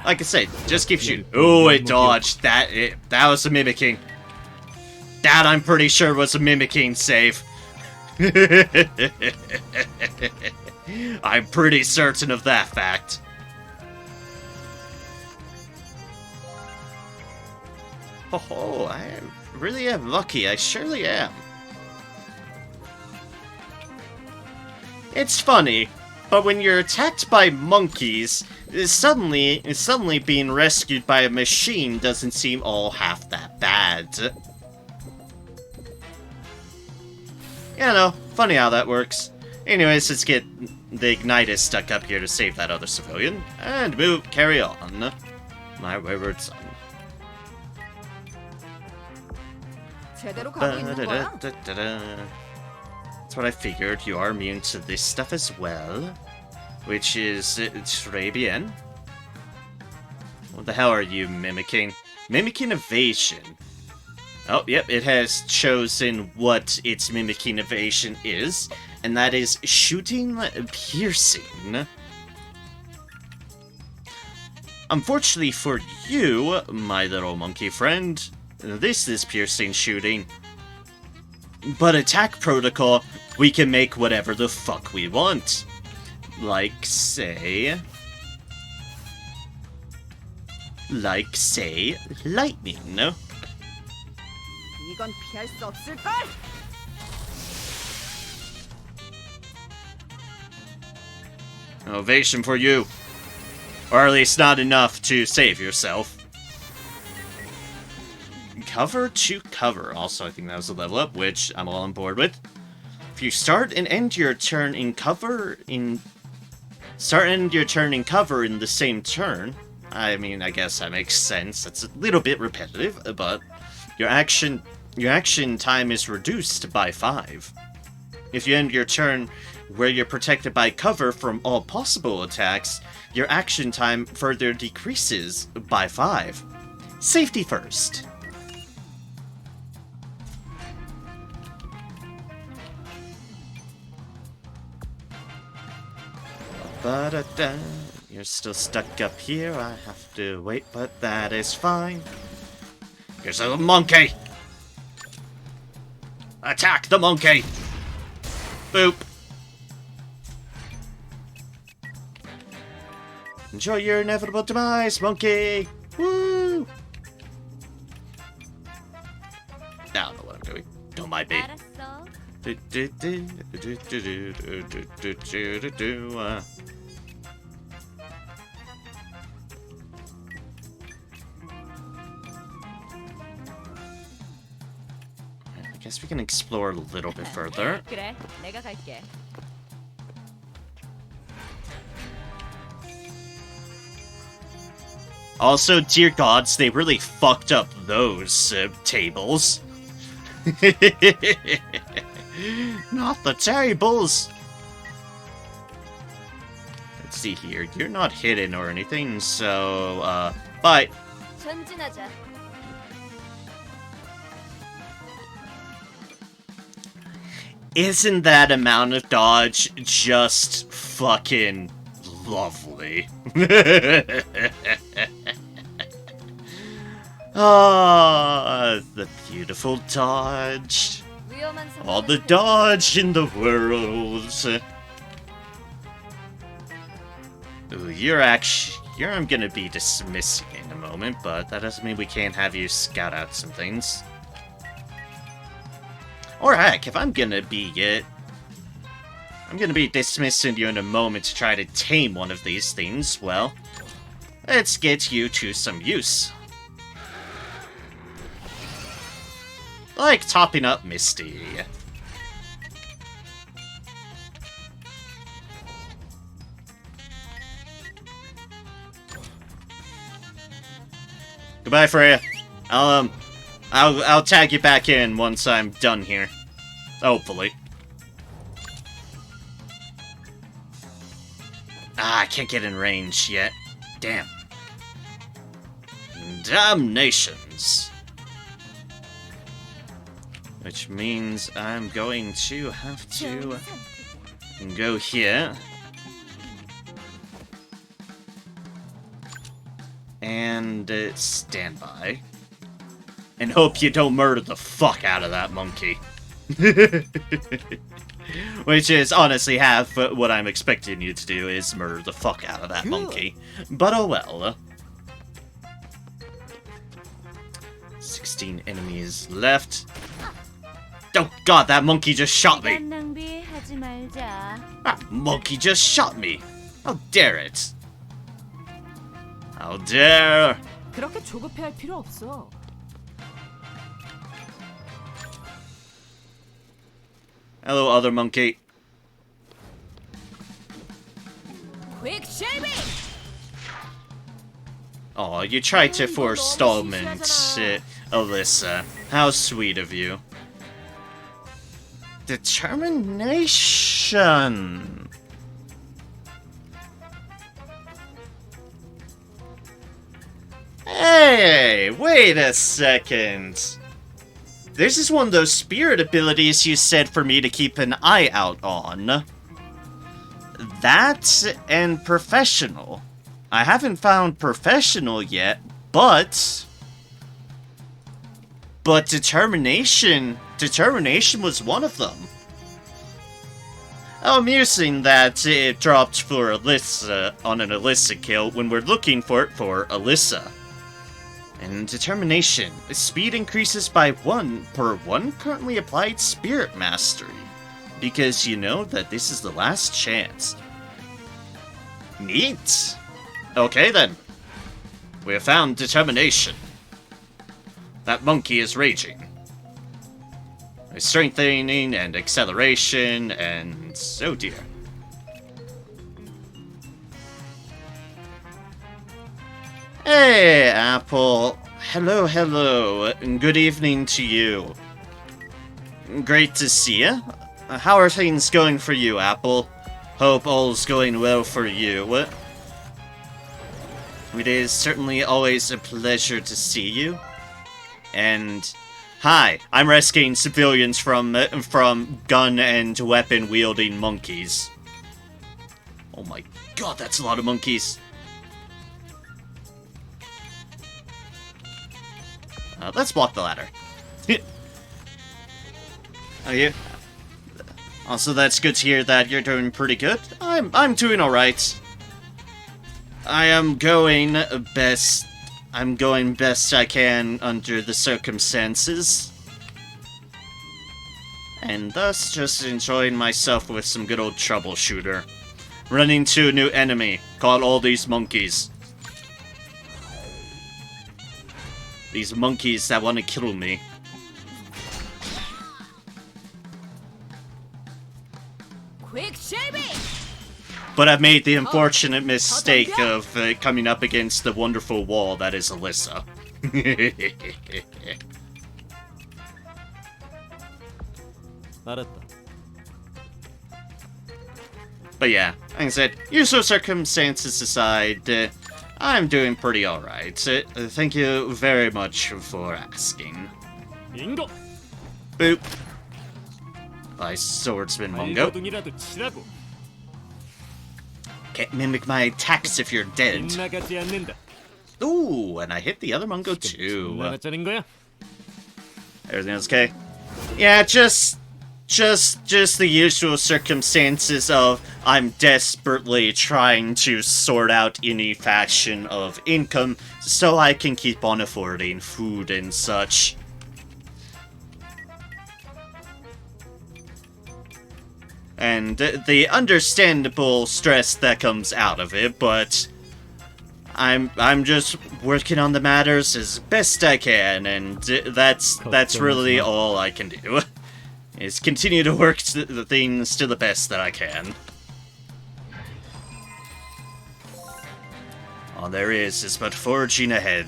Like I said, just keep shooting. Oh, it dodged. That was a mimicking. That I'm pretty sure was a mimicking save. I'm pretty certain of that fact. Oh, I really am lucky. I surely am. It's funny, but when you're attacked by monkeys, suddenly being rescued by a machine doesn't seem all half that bad. You know, funny how that works. Anyways, let's get the Ignitus stuck up here to save that other civilian, and carry on. My wayward son. 제대로 가고 있는 거야? That's what I figured. You are immune to this stuff as well, which is très bien. What the hell are you mimicking? Mimicking evasion. Oh, yep, it has chosen what its mimicking evasion is, and that is shooting piercing. Unfortunately for you, my little monkey friend, this is piercing shooting. But attack protocol, we can make whatever the fuck we want. Like, say, lightning. 이건 피할 수 없을걸? Ovation for you. Or at least not enough to save yourself. Cover to cover. Also, I think that was a level up, which I'm all on board with. If you start and end your turn in cover in the same turn, I mean, I guess that makes sense. That's a little bit repetitive, but your action time is reduced by 5. If you end your turn where you're protected by cover from all possible attacks, your action time further decreases by 5. Safety first. Ba-da-da. You're still stuck up here. I have to wait, but that is fine. Here's a monkey! Attack the monkey! Boop! Enjoy your inevitable demise, monkey! Woo! I don't know what I'm doing. Don't mind me. I guess we can explore a little bit further. 그래, 내가 갈게. Also, dear gods, they really fucked up those tables. Not the tables! Let's see here. You're not hidden or anything, so, bye. 전진하자. Isn't that amount of dodge just fucking lovely? Ah, the beautiful dodge. All the dodge in the world. Ooh, you're I'm gonna be dismissing in a moment, but that doesn't mean we can't have you scout out some things. Or heck, if I'm gonna be dismissing you in a moment to try to tame one of these things, well, let's get you to some use. Like topping up Misty. Goodbye, Freya. I'll tag you back in once I'm done here. Hopefully. Ah, I can't get in range yet. Damn. Damnations. Which means I'm going to have to go here. And stand by. And hope you don't murder the fuck out of that monkey. Which is honestly half what I'm expecting you to do, is murder the fuck out of that monkey. But oh well. 16 enemies left. Oh god, that monkey just shot me! That monkey just shot me! How dare it! How dare! 그렇게 조급해할 필요 없어. Hello, other monkey. Quick shaving! Oh, you tried to forestallment, Alyssa. How sweet of you. Determination. Hey, wait a second. This is one of those spirit abilities you said for me to keep an eye out on. That and professional. I haven't found professional yet, but determination was one of them. How amusing that it dropped for Alyssa on an Alyssa kill when we're looking for it for Alyssa. And determination. Speed increases by 1 per 1 currently applied spirit mastery. Because you know that this is the last chance. Neat! Okay then. We have found determination. That monkey is raging. Strengthening and acceleration and... oh dear. Hey, Apple. Hello, hello. Good evening to you. Great to see you. how are things going for you, Apple? Hope all's going well for you. What? It is certainly always a pleasure to see you. And hi, I'm rescuing civilians from gun and weapon wielding monkeys. Oh my god, that's a lot of monkeys. Let's block the ladder. Oh yeah. Also, that's good to hear that you're doing pretty good. I'm doing alright. I am going best. I'm going best I can under the circumstances. And thus just enjoying myself with some good old Troubleshooter. Running to a new enemy called all these monkeys. These monkeys that want to kill me. Quick shaving. But I've made the unfortunate mistake of coming up against the wonderful wall that is Alyssa. 알았다. But yeah, like I said, usual circumstances aside, I'm doing pretty alright. Thank you very much for asking. 인고. Boop. By Swordsman Mungo. 발버둥이라도 치라고. Can't mimic my attacks if you're dead. 빗나가지 않는다. Ooh, and I hit the other Mungo too. 나가자는 거야? Everything else okay? Yeah, just the usual circumstances of I'm desperately trying to sort out any faction of income so I can keep on affording food and such. And the understandable stress that comes out of it, but I'm just working on the matters as best I can, and that's really all I can do. Is continue to work the things to the best that I can. All there is but forging ahead.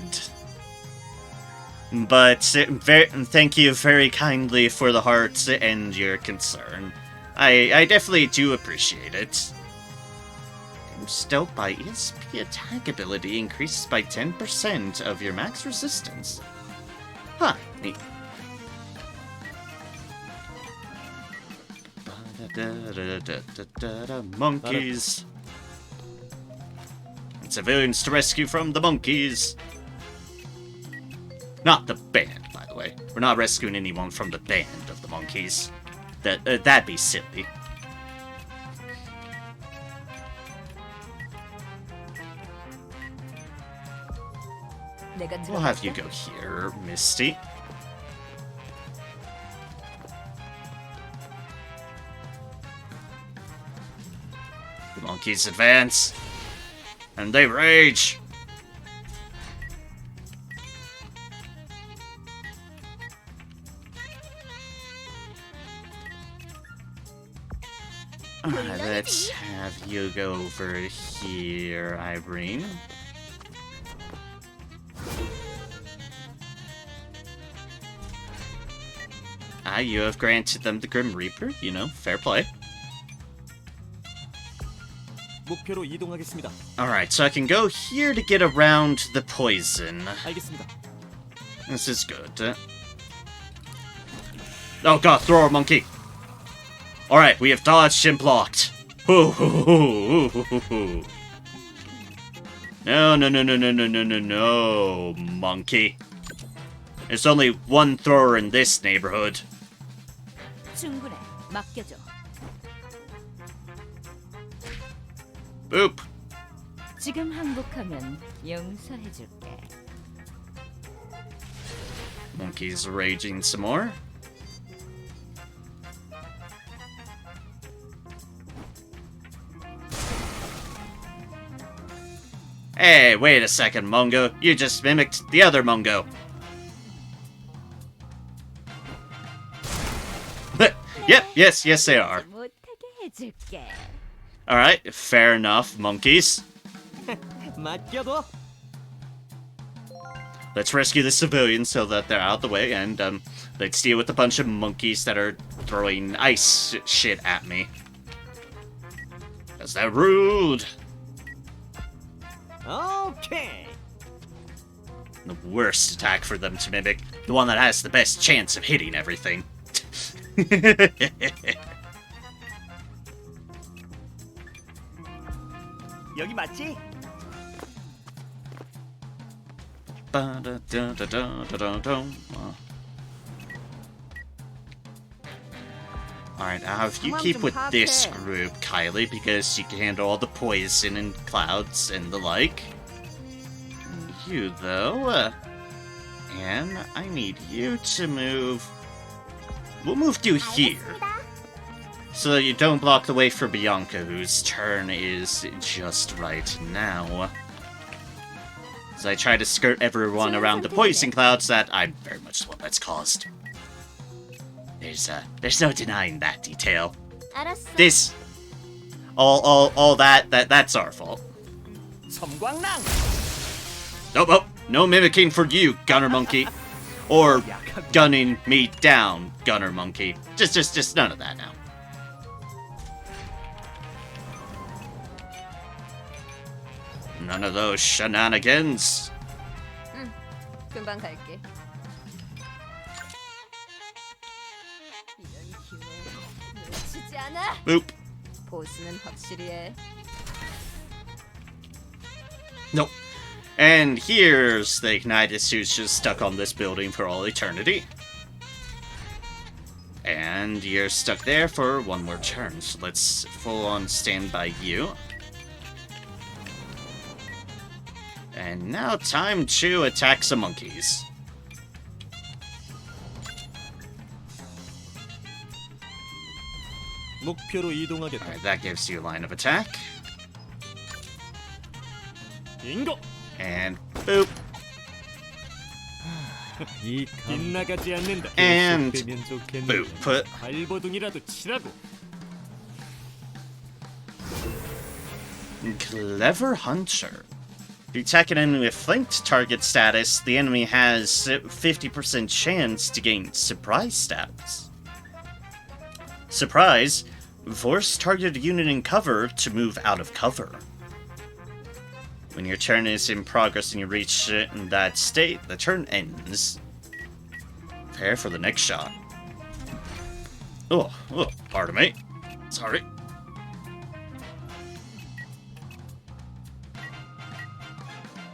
But thank you very kindly for the heart and your concern. I definitely do appreciate it. Stealth by ESP attack ability increases by 10% of your max resistance. Huh, neat. Monkeys. And civilians to rescue from the monkeys. Not the band, by the way. We're not rescuing anyone from the band of the monkeys. That'd be silly. We'll have you go here, Misty. The monkeys advance, and they rage. Alright, let's have you go over here, Irene. You have granted them the Grim Reaper, you know, fair play. 목표로 이동하겠습니다. Alright, so I can go here to get around the poison. 알겠습니다. This is good. Oh god, thrower monkey! Alright, we have dodged and blocked. No, monkey. There's only one thrower in this neighborhood. 충분해. 맡겨줘. Boop. 지금 항복하면 용서해줄게. Monkey's raging some more. Hey, wait a second, Mungo. You just mimicked the other Mungo. Yep, yes they are. 못하게 해줄게. Alright, fair enough, monkeys. 맡겨둬. Let's rescue the civilians so that they're out of the way, and Let's deal with a bunch of monkeys that are throwing ice shit at me. Is that rude? Okay. The worst attack for them to mimic. The one that has the best chance of hitting everything. 여기 맞지? Alright, now if you keep with this group, Kylie, because you can handle all the poison and clouds and the like. You, though, Anne, I need you to move. We'll move you here, so that you don't block the way for Bianca, whose turn is just right now. As I try to skirt everyone around the poison clouds that I'm very much the one that's caused. There's no denying that detail. This, all that's our fault. Nope, no mimicking for you, Gunner Monkey. Or gunning me down, Gunner Monkey. Just none of that now. None of those shenanigans. 금방 갈게. 이런 기회 놓치지 않아. Boop. 보수는 확실히 해. Nope. And here's the Ignitus who's just stuck on this building for all eternity. And you're stuck there for one more turn, so let's full on stand by you. And now time to attack some monkeys. 목표로 이동하겠다. Alright, that gives you a line of attack. 인고. And boop. 이 빗나가지 않는다. And 계속되면 좋겠는데. boop. 발버둥이라도 치라고. Clever Hunter. If you attack an enemy with flanked target status, the enemy has 50% chance to gain surprise stats. Surprise! Force targeted unit in cover to move out of cover. When your turn is in progress and you reach that state, the turn ends. Prepare for the next shot. Oh, pardon me. Sorry.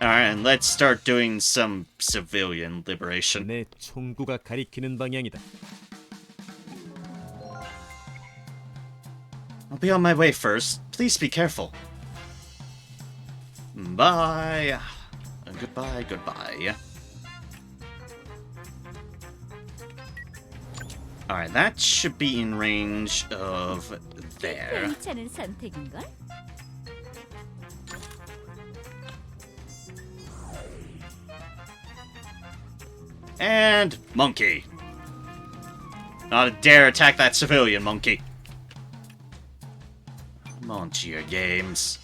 Alright, and let's start doing some civilian liberation. 내 총구가 가리키는 방향이다. I'll be on my way first. Please be careful. Bye. Goodbye. Alright, that should be in range of there. 괜찮은 선택인걸? And monkey. Not dare attack that civilian, monkey. Come on to your games.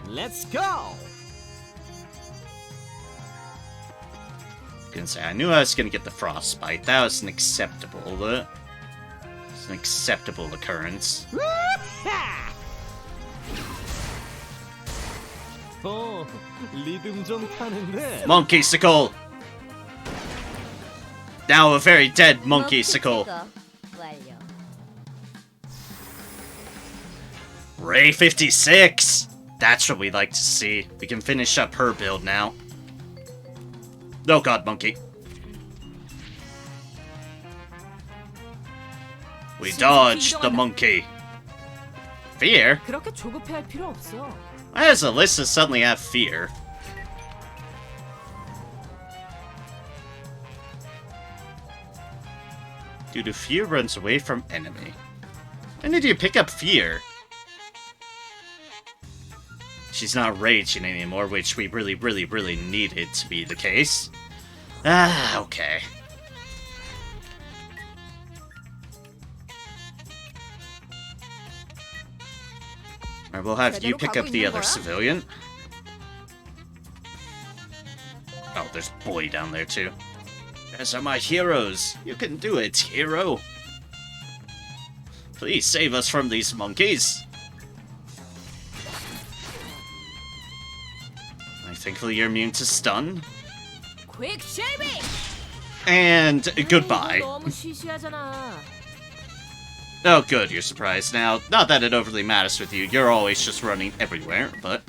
Let's go. Gonna say, I knew I was gonna get the frostbite. That was an acceptable, occurrence. 리듬 좀 타는데. Monkey sickle. Now a very dead monkey sickle. 완료. Ray 56. That's what we'd like to see. We can finish up her build now. Oh god, monkey. We dodged the monkey. Fear? 그렇게 조급해할 필요 없어. Why does Alyssa suddenly have fear? Due to fear runs away from enemy. When did you pick up fear? She's not raging anymore, which we really needed to be the case. Ah, okay. Alright, we'll have you pick up the other civilian. Oh, there's Boy down there, too. Those are my heroes. You can do it, hero. Please save us from these monkeys. Thankfully, you're immune to stun. quick shaving. And goodbye. 너무 시시하잖아. Oh, good, you're surprised now. Not that it overly matters with you. You're always just running everywhere, but...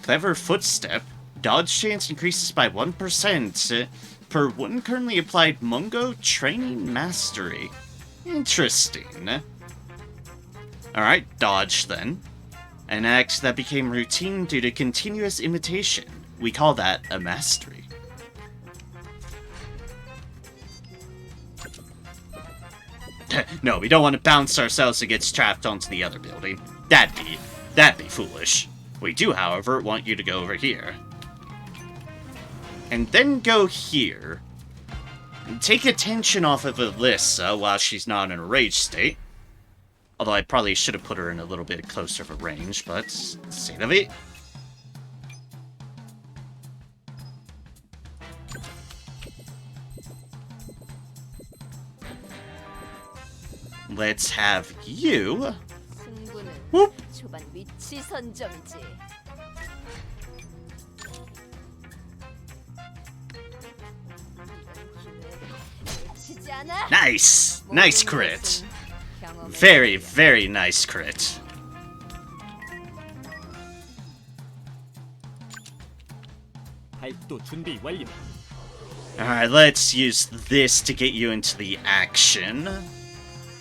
Clever Footstep. Dodge chance increases by 1% per one currently applied Mungo Training Mastery. Interesting. Alright, dodge then. An act that became routine due to continuous imitation. We call that a mastery. No, we don't want to bounce ourselves and get trapped onto the other building. That'd be foolish. We do, however, want you to go over here. And then go here. And take attention off of Alyssa while she's not in a rage state. Although I probably should have put her in a little bit closer of a range, but c'est la vie. Let's have you. 승부는 Whoop. 초반 위치 선점이지. 놓치지 않아. Nice! Nice crit. 경험의 Very, very nice crit. 발도 준비 완료. Alright, let's use this to get you into the action.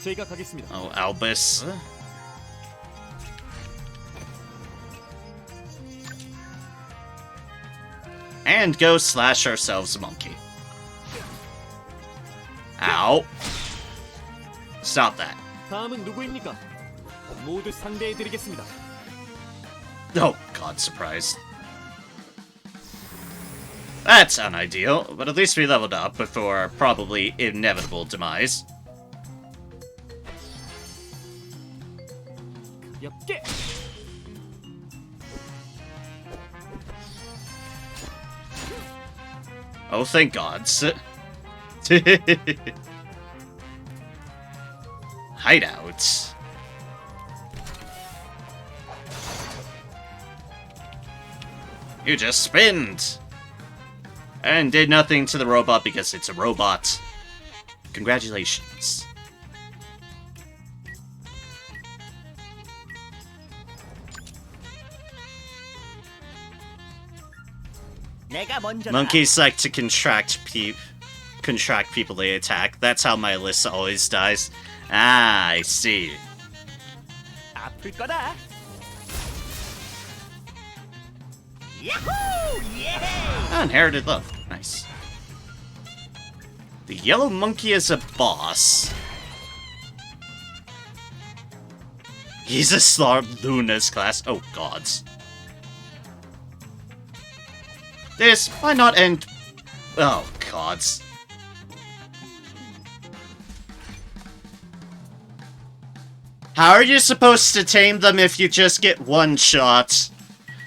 제가 가겠습니다. Oh, Albus. And go slash ourselves a monkey. Ow. Stop that. 다음은 누구입니까? 모두 상대해드리겠습니다. Oh, God, surprise. That's unideal, but at least we leveled up before our probably inevitable demise. 엽게. Oh, thank God. Hideouts. You just spinned! And did nothing to the robot because it's a robot. Congratulations. 내가 먼저. Monkeys like to contract people they attack. That's how my Alyssa always dies. Ah, I see. 아플 거다. 야호! 예! Inherited love. Nice. The yellow monkey is a boss. He's a Slar Luna's class. Oh, gods. This, why not end... Oh, gods. How are you supposed to tame them if you just get one shot?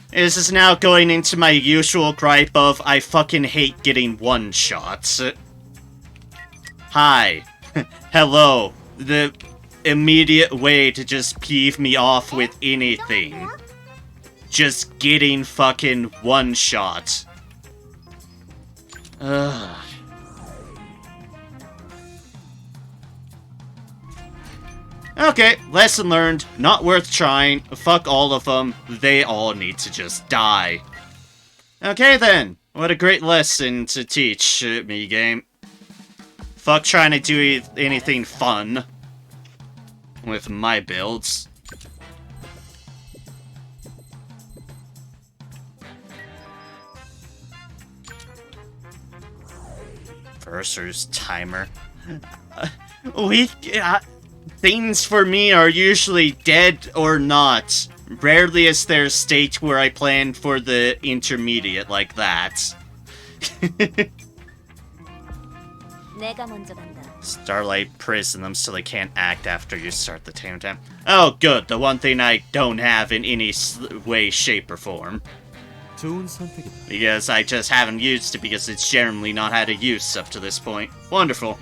This is now going into my usual gripe of I fucking hate getting one shots. Hi. Hello. The immediate way to just peeve me off with anything. Just getting fucking one shot. Ugh. Okay, lesson learned. Not worth trying. Fuck all of them. They all need to just die. Okay then. What a great lesson to teach me, game. Fuck trying to do anything fun with my builds. Versus timer. Things for me are usually dead or not. Rarely is there a state where I plan for the intermediate like that. 내가 먼저 간다. Starlight prison them so they can't act after you start the tame time. Oh, good. The one thing I don't have in any way, shape, or form. 좋은 선택이다. Because I just haven't used it because it's generally not had a use up to this point. Wonderful.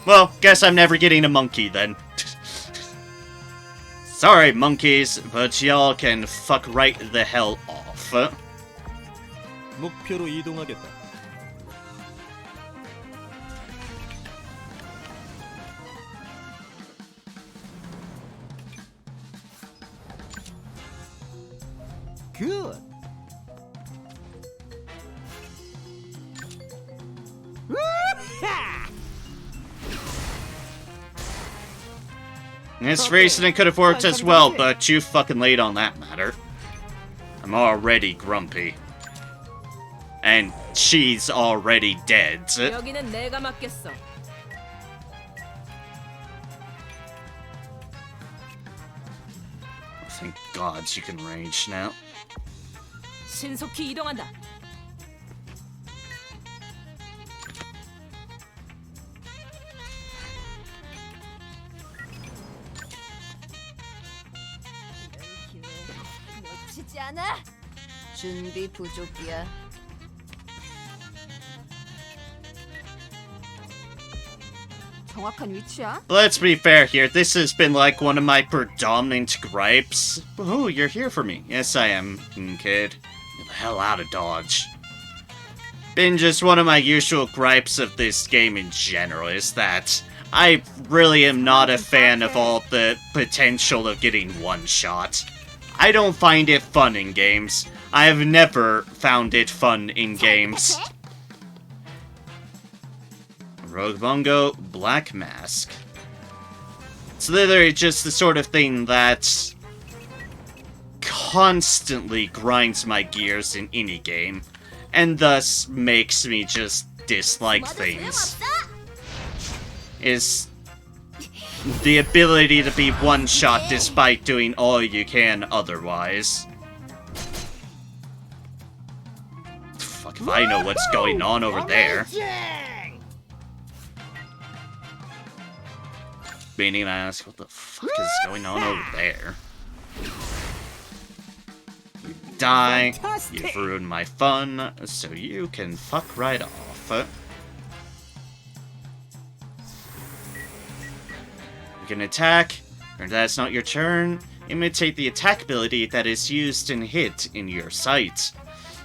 Well, guess I'm never getting a monkey then. Sorry, monkeys, but y'all can fuck right the hell off. 목표로 이동하겠다. 굿. 우하! This reason it could have worked as well, but you fucking late on that matter. I'm already grumpy. And she's already dead. 여기는 내가 맡겠어. Thank God you can range now. 신속히 이동한다. 놓치지 않아. 준비 부족이야. 정확한 위치야? Let's be fair here, this has been like one of my predominant gripes. Oh, you're here for me. Yes, I am, kid. Get the hell out of Dodge. Been just one of my usual gripes of this game in general, is that I really am not a fan of all the potential of getting one-shot. I don't find it fun in games. I have never found it fun in games. Rogue Bongo, Black Mask. It's literally just the sort of thing that constantly grinds my gears in any game, and thus makes me just dislike things. Is the ability to be one-shot despite doing all you can otherwise. Fuck if I know what's going on over there. Meaning I ask, what the fuck is going on over there? You die, you've ruined my fun, so you can fuck right off. You can attack, or that's not your turn, imitate the attack ability that is used and hit in your sight.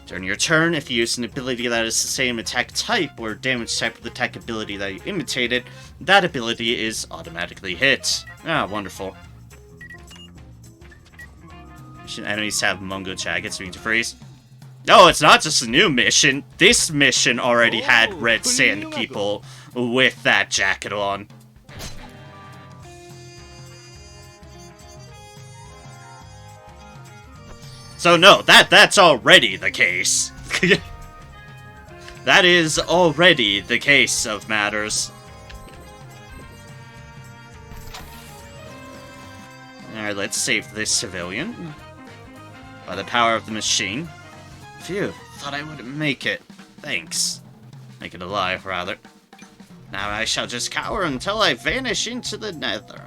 During your turn, if you use an ability that is the same attack type or damage type of the attack ability that you imitated, that ability is automatically hit. Ah, wonderful. Enemies have Mungo jackets mean to freeze. No, it's not just a new mission. This mission already had red sand people with that jacket on. So no, that's already the case. That is already the case of matters. Alright, let's save this civilian. By the power of the machine. Phew, thought I wouldn't make it. Thanks. Make it alive, rather. Now I shall just cower until I vanish into the nether.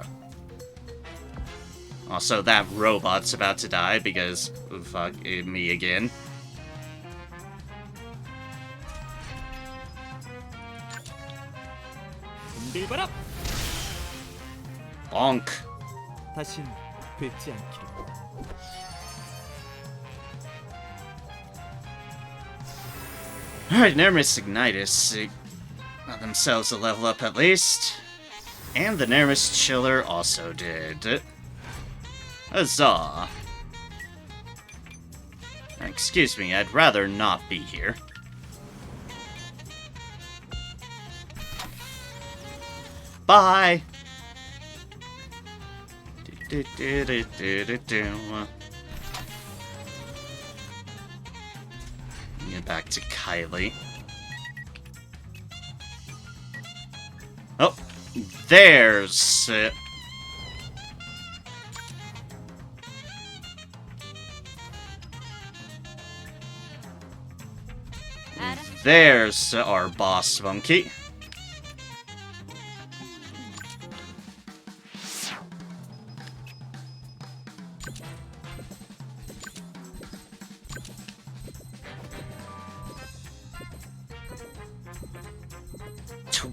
Also, that robot's about to die because, fuck, me again. Bonk. 다신 뵙지 않기를. Alright, Nermis Ignitus got themselves a level up at least. And the Nermis Chiller also did. Huzzah! Excuse me, I'd rather not be here. Bye! Get back to Kylie. Oh, there's... There's our boss monkey.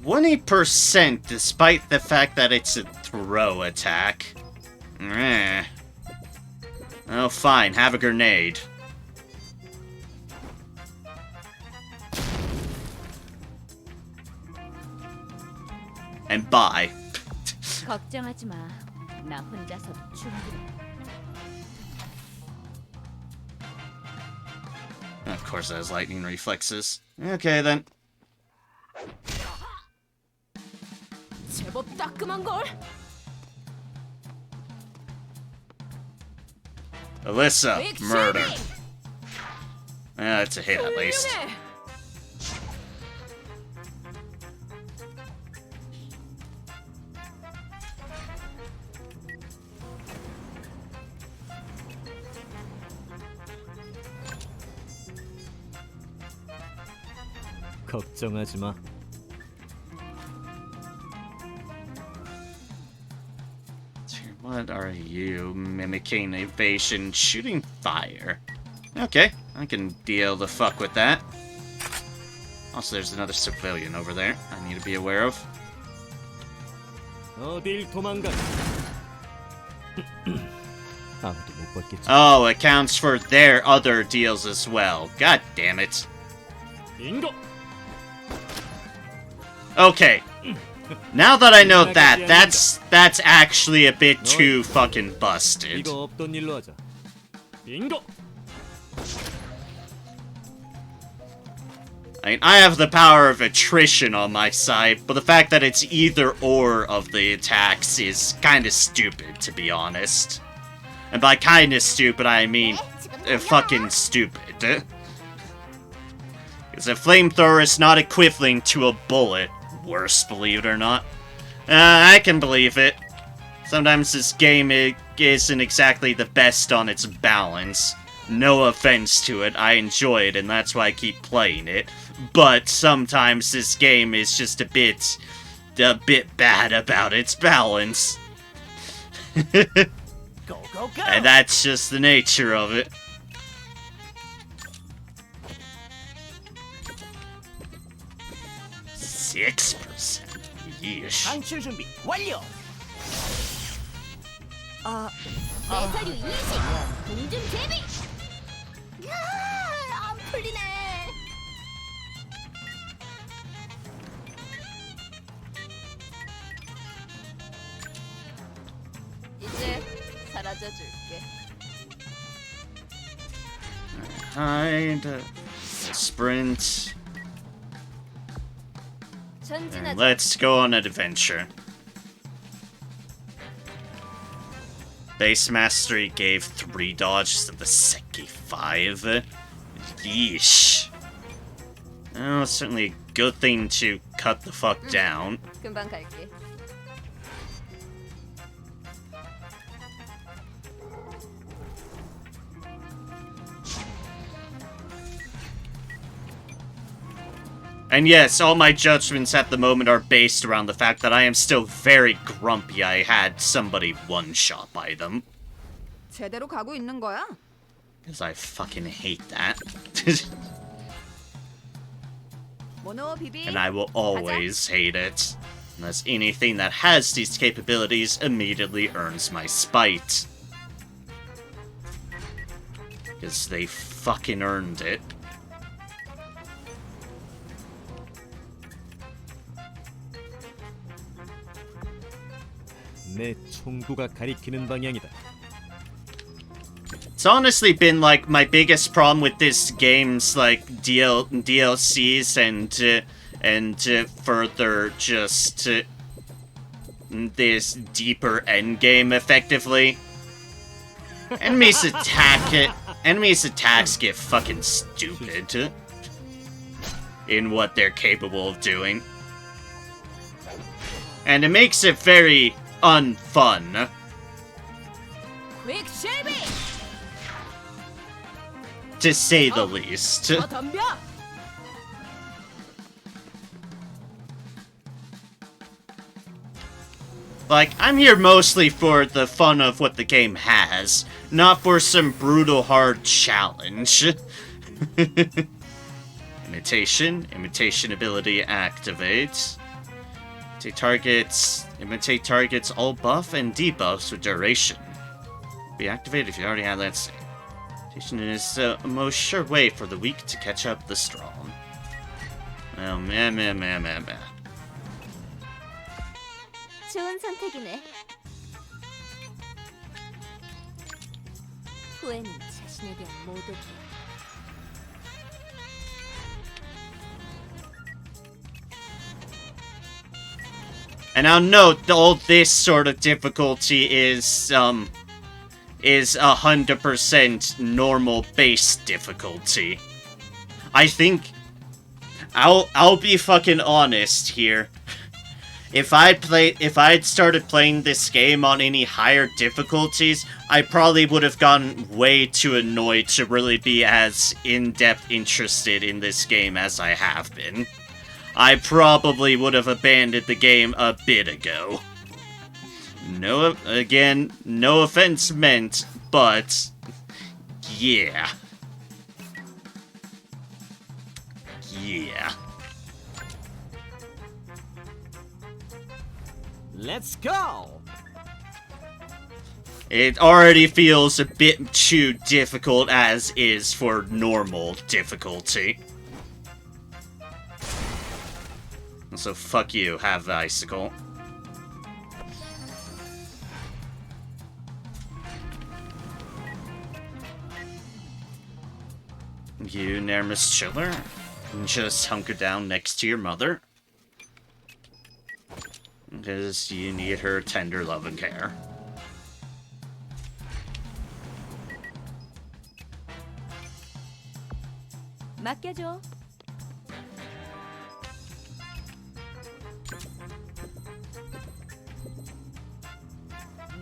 20% despite the fact that it's a throw attack. Oh, fine. Have a grenade. And bye. 걱정하지 마. 나 혼자서 충분해. Of course, it has lightning reflexes. Okay, then. 제법 따끔한 걸. Alyssa, murder. That's a hit, at least. 걱정하지 마. What are you? Mimicking evasion, shooting fire. Okay, I can deal the fuck with that. Also, there's another civilian over there I need to be aware of. 어딜 도망가? 아무도 못 봤겠지. Oh, it counts for their other deals as well. God damn it. 인고. Okay. Now that I know that, that's actually a bit too fucking busted. 이거 없던 일로 하자. 인고. I mean, I have the power of attrition on my side, but the fact that it's either or of the attacks is kinda stupid, to be honest. And by kinda stupid, I mean fucking stupid. Because a flamethrower is not equivalent to a bullet. Worse, believe it or not. I can believe it. Sometimes this game isn't exactly the best on its balance. No offense to it, I enjoy it, and that's why I keep playing it. But sometimes this game is just a bit bad about its balance. Go, go, go! And that's just the nature of it. (6%) Yeesh. 방출 준비 완료! 매사류 20. 공중 제비. 안 풀리네. 이제 사라져 줄게. Hide. Sprint. And 전진하자. let's go on an adventure. Base Mastery gave 3 dodges and the set gave 5. Yeesh. Oh, it's certainly a good thing to cut the fuck down. 금방 갈게. And yes, all my judgments at the moment are based around the fact that I am still very grumpy I had somebody one-shot by them. 제대로 가고 있는 거야? Because I fucking hate that. 모노 비비. And I will always hate it. Unless anything that has these capabilities immediately earns my spite. Because they fucking earned it. 내 총구가 가리키는 방향이다. It's honestly been like my biggest problem with this game's like DLCs and further just this deeper end game effectively. Enemies attacks get fucking stupid in what they're capable of doing. And it makes it very unfun. 퀵 실비. To say the least. 더 덤벼. Like, I'm here mostly for the fun of what the game has, not for some brutal hard challenge. Imitation ability activates. Imitate targets all buff and debuffs with duration. Be activated if you already have that state. Imitation is the most sure way for the weak to catch up the strong. Oh, man. 좋은 선택이네. 후회는 자신에 대한 모독이야. And now note, all this sort of difficulty is 100% normal base difficulty. I think I'll be fucking honest here. If I'd started playing this game on any higher difficulties, I probably would have gotten way too annoyed to really be as in-depth interested in this game as I have been. I probably would have abandoned the game a bit ago. No offense meant, but yeah. Yeah. Let's go. It already feels a bit too difficult as is for normal difficulty. So fuck you, have the icicle. You, Nermus Chiller, just hunker down next to your mother. Because you need her tender love and care. 맡겨줘.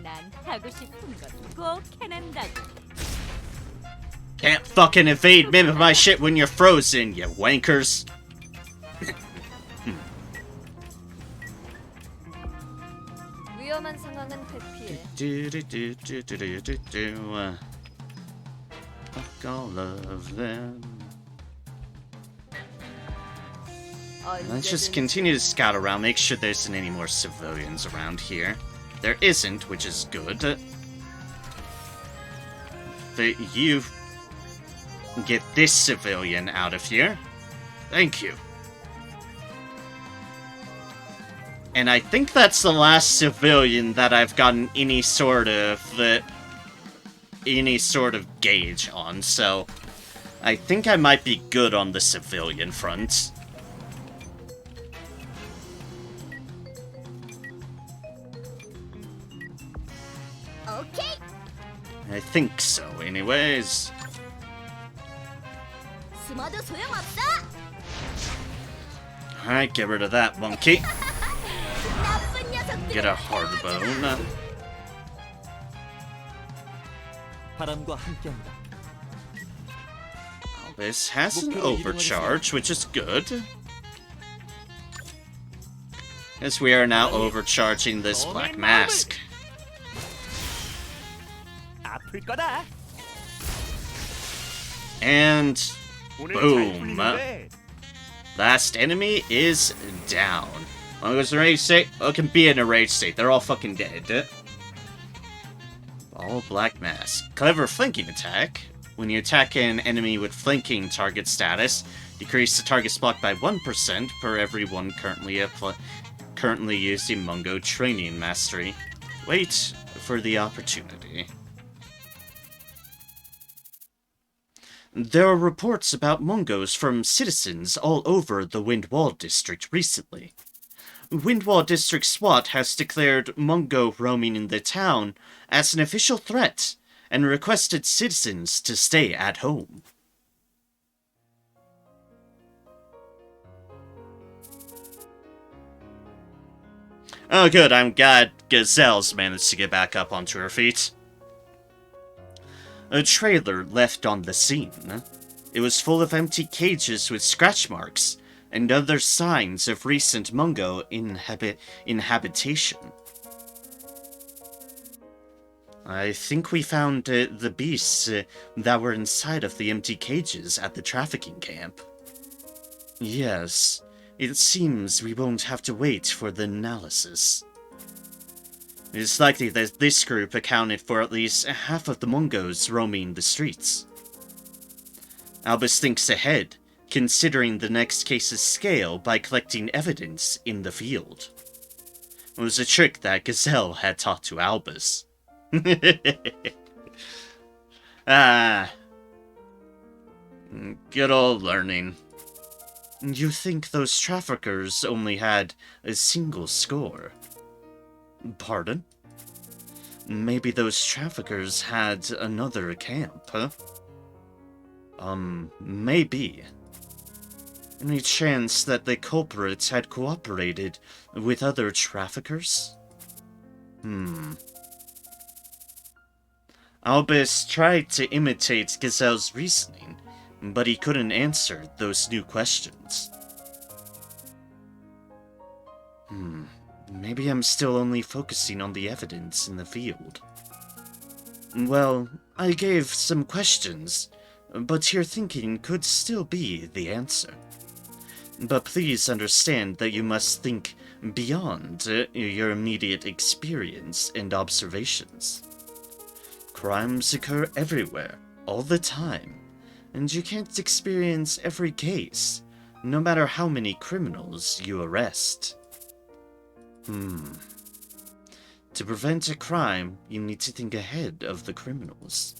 난 하고 싶은 건 꼭 해낸다고. Can't fucking evade me with my shit when you're frozen, you wankers. 위험한 상황은 회피해. Fuck all of them. Let's just continue to scout around, make sure there isn't any more civilians around here. There isn't, which is good. You get this civilian out of here. Thank you. And I think that's the last civilian that I've gotten any sort of gauge on, so I think I might be good on the civilian front. Okay. I think so, anyways. 숨어도 소용없어. Alright, get rid of that monkey. 나쁜 녀석들. Get a hard bone. 바람과 함께한다. This has an overcharge, which is good. As we are now overcharging this black mask. 아플 거다. And 오늘 boom. 잘 풀리는데. Last enemy is down. Mongo's in a rage state. Oh, it can be in a rage state. They're all fucking dead. All black mask. Clever flanking attack. When you attack an enemy with flanking target status, decrease the target's block by 1% per every one currently using Mungo training mastery. Wait for the opportunity. There are reports about Mungos from citizens all over the Windwall District recently. Windwall District SWAT has declared Mungo roaming in the town as an official threat and requested citizens to stay at home. Oh good, I'm glad Gazelle's managed to get back up onto her feet. A trailer left on the scene. It was full of empty cages with scratch marks and other signs of recent Mungo inhabitation. I think we found the beasts that were inside of the empty cages at the trafficking camp. Yes, It seems we won't have to wait for the analysis. It is likely that this group accounted for at least half of the Mongos roaming the streets. Albus thinks ahead, considering the next case's scale by collecting evidence in the field. It was a trick that Gazelle had taught to Albus. Good old learning. You think those traffickers only had a single score? Pardon? Maybe those traffickers had another camp, huh? Maybe. Any chance that the culprits had cooperated with other traffickers? Albus tried to imitate Gazelle's reasoning, but he couldn't answer those new questions. Maybe I'm still only focusing on the evidence in the field. Well, I gave some questions, but your thinking could still be the answer. But please understand that you must think beyond your immediate experience and observations. Crimes occur everywhere, all the time, and you can't experience every case, no matter how many criminals you arrest. To prevent a crime, you need to think ahead of the criminals.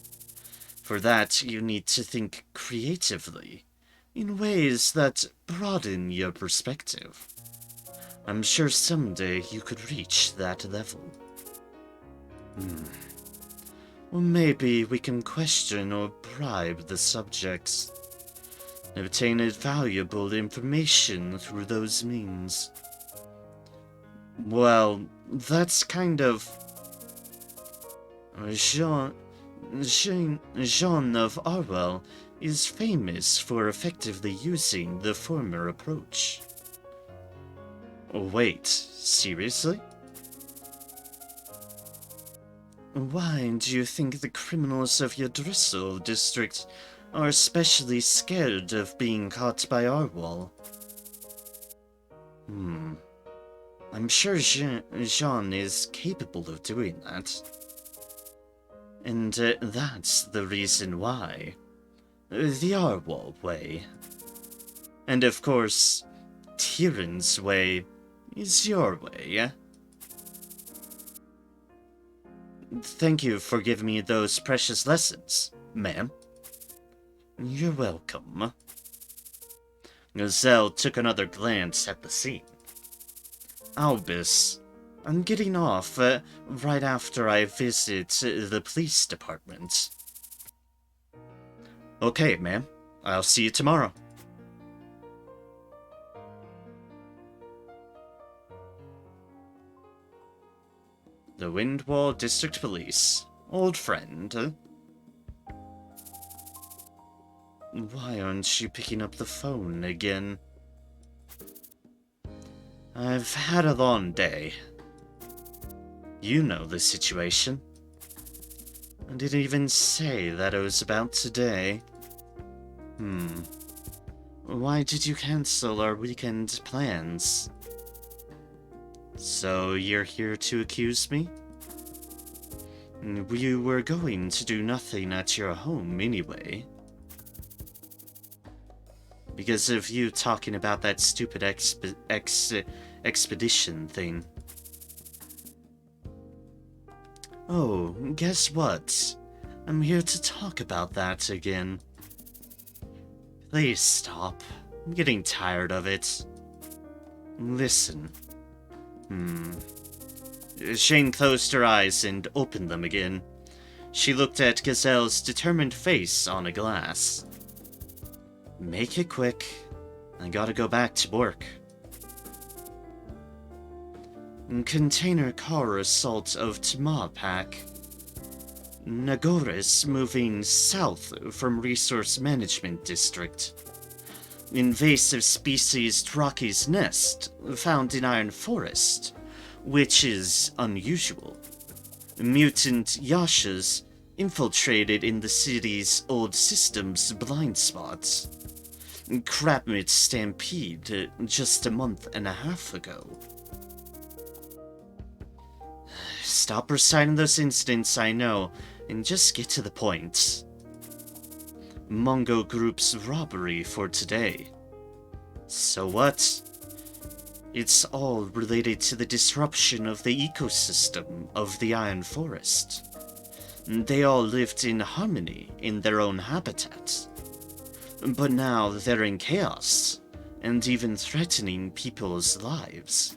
For that, you need to think creatively, in ways that broaden your perspective. I'm sure someday you could reach that level. Or maybe we can question or bribe the subjects. Obtain valuable information through those means. Well, that's kind of... Jean of Arwell is famous for effectively using the former approach. Wait, seriously? Why do you think the criminals of your Driscoll district are especially scared of being caught by Arwell? I'm sure Jean is capable of doing that. And that's the reason why. The Arwell way. And of course, Tyrrans' way is your way, yeah? Thank you for giving me those precious lessons, ma'am. You're welcome. Gazelle took another glance at the scene. Albus, I'm getting off right after I visit the police department. Okay, ma'am. I'll see you tomorrow. The Windwall District Police. Old friend. Why aren't you picking up the phone again? I've had a long day. You know the situation. I didn't even say that it was about today. Why did you cancel our weekend plans? So you're here to accuse me? You were going to do nothing at your home anyway. Because of you talking about that stupid expedition thing. Oh, guess what? I'm here to talk about that again. Please stop. I'm getting tired of it. Listen. Shane closed her eyes and opened them again. She looked at Gazelle's determined face on a glass. Make it quick. I gotta go back to work. Container car assault of Tamapak. Nagoris moving south from Resource Management District. Invasive species Rocky's Nest found in Iron Forest, which is unusual. Mutant Yashas infiltrated in the city's old system's blind spots. Crabmit stampede just a month and a half ago. Stop reciting those incidents, I know, and just get to the point. Mongo Group's robbery for today. So what? It's all related to the disruption of the ecosystem of the Iron Forest. They all lived in harmony in their own habitat. But now they're in chaos, and even threatening people's lives.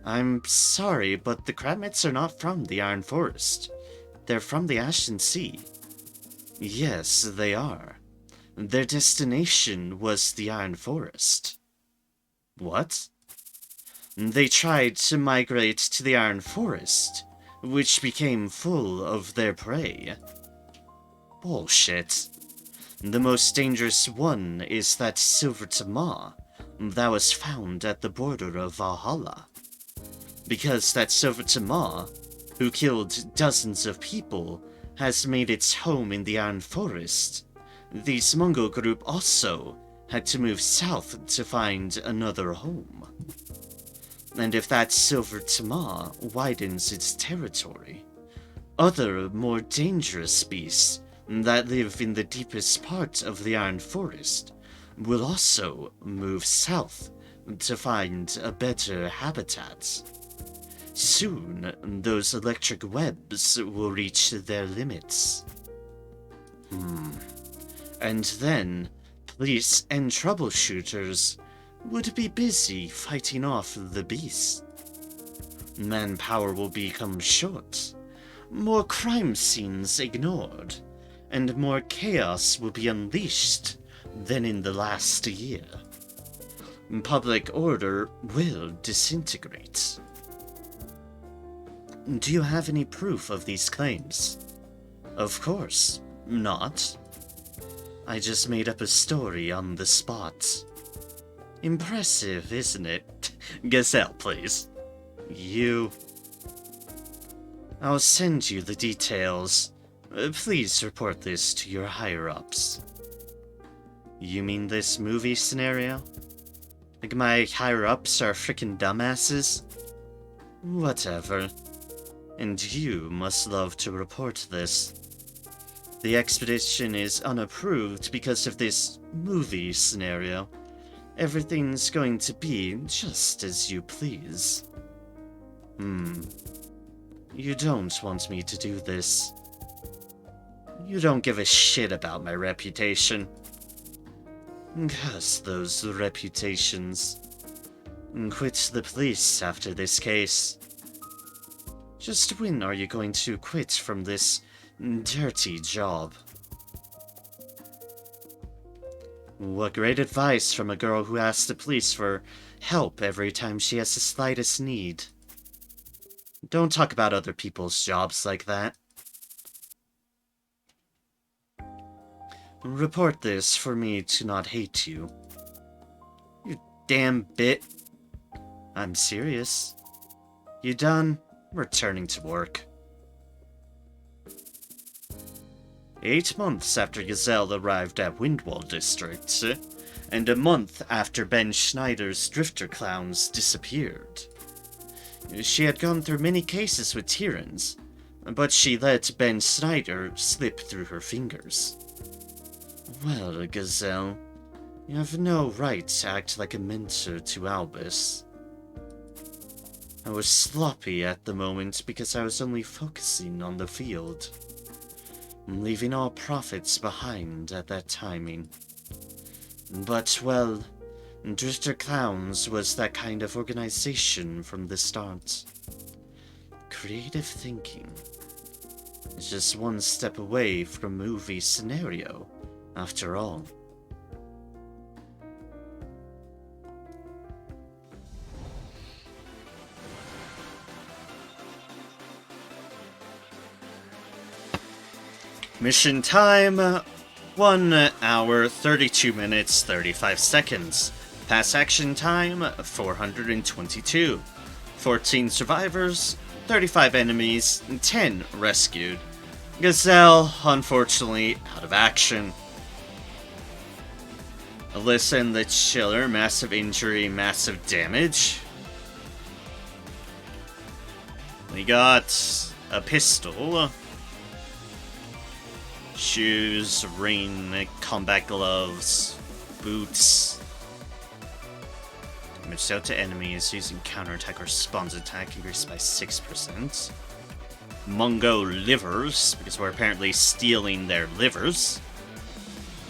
I'm sorry, but the Crabmits are not from the Iron Forest. They're from the Ashen Sea. Yes, they are. Their destination was the Iron Forest. What? They tried to migrate to the Iron Forest, which became full of their prey. Bullshit. The most dangerous one is that Silver Tama that was found at the border of Valhalla. Because that Silver Tama, who killed dozens of people, has made its home in the Iron Forest, the Mongo Group also had to move south to find another home. And if that Silver Tama widens its territory, other more dangerous beasts that live in the deepest part of the Iron Forest will also move south to find a better habitat. Soon, those electric webs will reach their limits. And then, police and troubleshooters would be busy fighting off the beast. Manpower will become short, more crime scenes ignored, and more chaos will be unleashed than in the last year. Public order will disintegrate. Do you have any proof of these claims? Of course not. I just made up a story on the spot. Impressive, isn't it? Gazelle, please. You. I'll send you the details. Please report this to your higher-ups. You mean this movie scenario? Like my higher-ups are frickin' dumbasses? Whatever. And you must love to report this. The expedition is unapproved because of this movie scenario. Everything's going to be just as you please. You don't want me to do this. You don't give a shit about my reputation. Curse those reputations. Quit the police after this case. Just when are you going to quit from this dirty job? What great advice from a girl who asks the police for help every time she has the slightest need. Don't talk about other people's jobs like that. Report this for me to not hate you. You damn bit. I'm serious. You done? Returning to work. 8 months after Gazelle arrived at Windwall District, and a month after Ben Schneider's Drifter Clowns disappeared. She had gone through many cases with Tyrrans, but she let Ben Schneider slip through her fingers. Well, Gazelle, you have no right to act like a mentor to Albus. I was sloppy at the moment because I was only focusing on the field, leaving all profits behind at that timing. But, well, Drifter Clowns was that kind of organization from the start. Creative thinking is just one step away from movie scenario, after all. Mission time, 1 hour, 32 minutes, 35 seconds. Pass action time, 422. 14 survivors, 35 enemies, 10 rescued. Gazelle, unfortunately, out of action. Alyssa and the Chiller, massive injury, massive damage. We got a pistol. Shoes, rain, combat gloves, boots. Damage dealt to enemies using counterattack or response attack increased by 6%. Mungo livers, because we're apparently stealing their livers.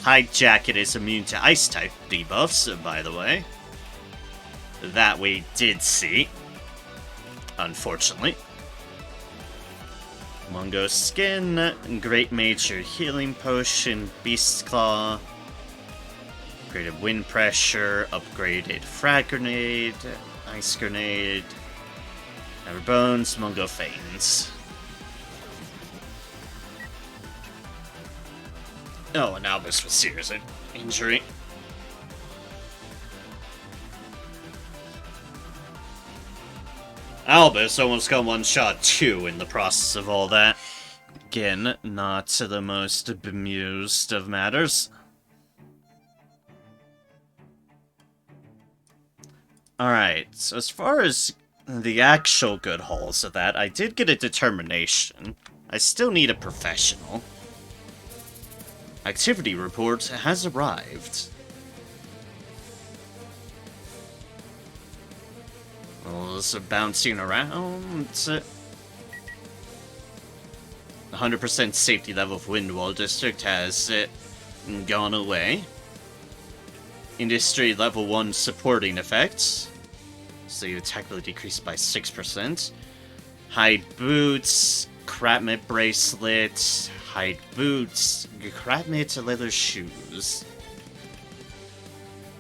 Hide Jacket is immune to Ice-type debuffs, by the way. That we did see. Unfortunately. Mungo Skin, Great Major Healing Potion, Beast Claw, upgraded Wind Pressure, upgraded Frag Grenade, Ice Grenade, Never Bones, Mungo Feigns. Oh, and Albus with serious injury. Albus almost got one-shot too in the process of all that. Again, not the most bemused of matters. Alright, so as far as the actual good hauls of that, I did get a determination. I still need a professional. Activity report has arrived. Well, it's bouncing around. 100% safety level of Windwall District has gone away. Industry level 1 supporting effects. So your attack will decrease by 6%. Hide boots, crab mitt bracelet, hide boots, crab mitt leather shoes.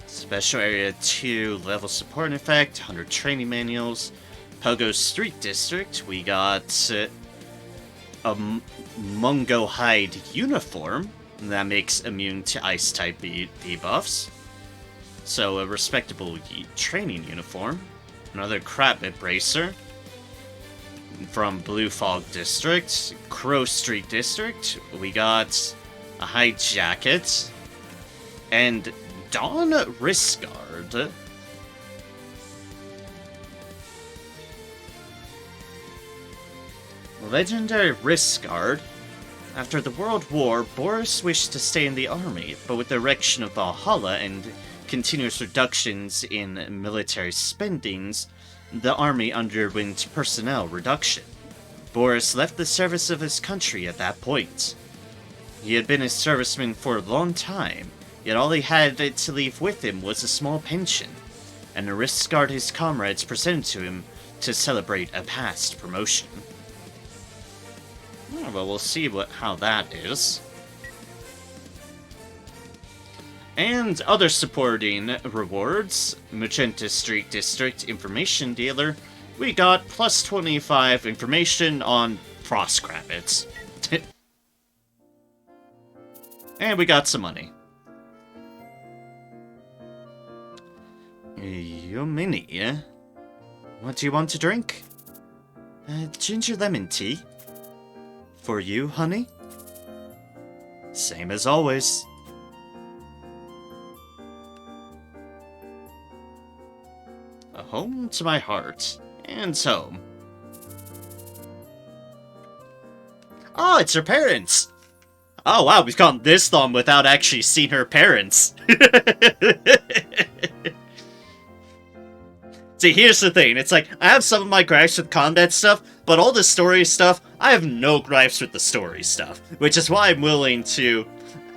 Special Area 2 level support effect, 100 training manuals. Pogo Street District, we got a Mungo Hide uniform that makes immune to ice type debuffs. So a respectable training uniform. Another crab mitt bracer from Blue Fog District. Crow Street District, we got a hide jacket and Dawn Wrist Guard. Legendary Wrist Guard. After the World War, Boris wished to stay in the army, but with the erection of Valhalla and continuous reductions in military spendings, the army underwent personnel reduction. Boris left the service of his country at that point. He had been a serviceman for a long time, yet all he had to leave with him was a small pension, and a wrist guard his comrades presented to him to celebrate a past promotion. Well, we'll see how that is. And other supporting rewards. Magenta Street District Information Dealer. We got plus 25 information on frost crabbits. And we got some money. Yo, Minnie. What do you want to drink? Ginger lemon tea. For you, honey? Same as always. A home to my heart. And home. Oh, it's her parents! Oh wow, we've gone this long without actually seeing her parents. See, here's the thing. It's like, I have some of my gripes with combat stuff, but all the story stuff, I have no gripes with the story stuff. Which is why I'm willing to,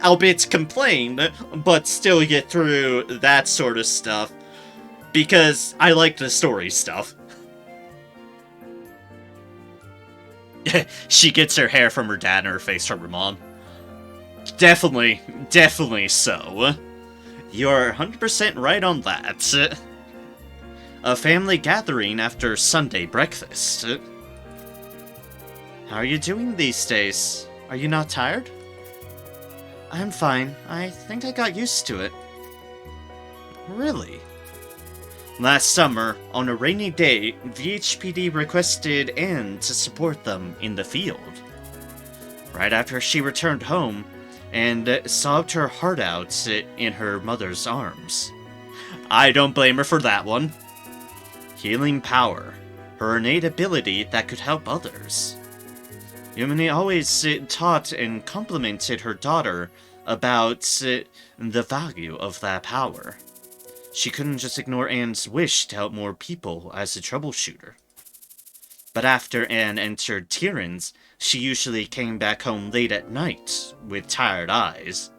albeit complain, but still get through that sort of stuff. Because I like the story stuff. She gets her hair from her dad and her face from her mom. Definitely, definitely so. You're 100% right on that. A family gathering after Sunday breakfast. How are you doing these days? Are you not tired? I'm fine. I think I got used to it. Really? Last summer, on a rainy day, VHPD requested Anne to support them in the field. right after she returned home and sobbed her heart out in her mother's arms. I don't blame her for that one. Healing power, her innate ability that could help others. Yumini always taught and complimented her daughter about the value of that power. She couldn't just ignore Anne's wish to help more people as a troubleshooter. But after Anne entered Tyrrans, she usually came back home late at night with tired eyes,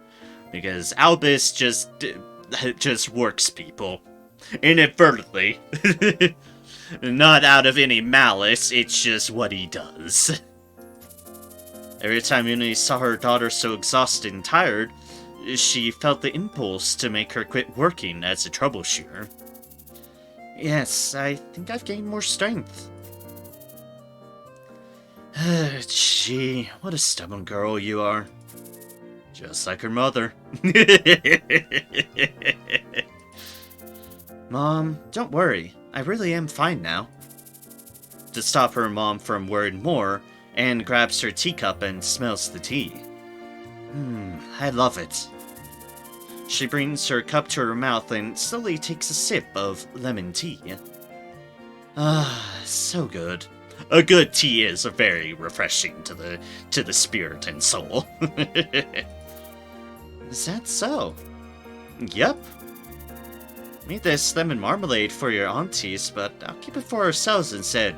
because Albus just works people. Inadvertently. Not out of any malice, it's just what he does. Every time Yuni saw her daughter so exhausted and tired, she felt the impulse to make her quit working as a troubleshooter. Yes, I think I've gained more strength. Gee, what a stubborn girl you are. Just like her mother. Mom, don't worry. I really am fine now. To stop her mom from worrying more, Anne grabs her teacup and smells the tea. I love it. She brings her cup to her mouth and slowly takes a sip of lemon tea. So good. A good tea is very refreshing to the spirit and soul. Is that so? Yep. Made this lemon marmalade for your aunties, but I'll keep it for ourselves instead.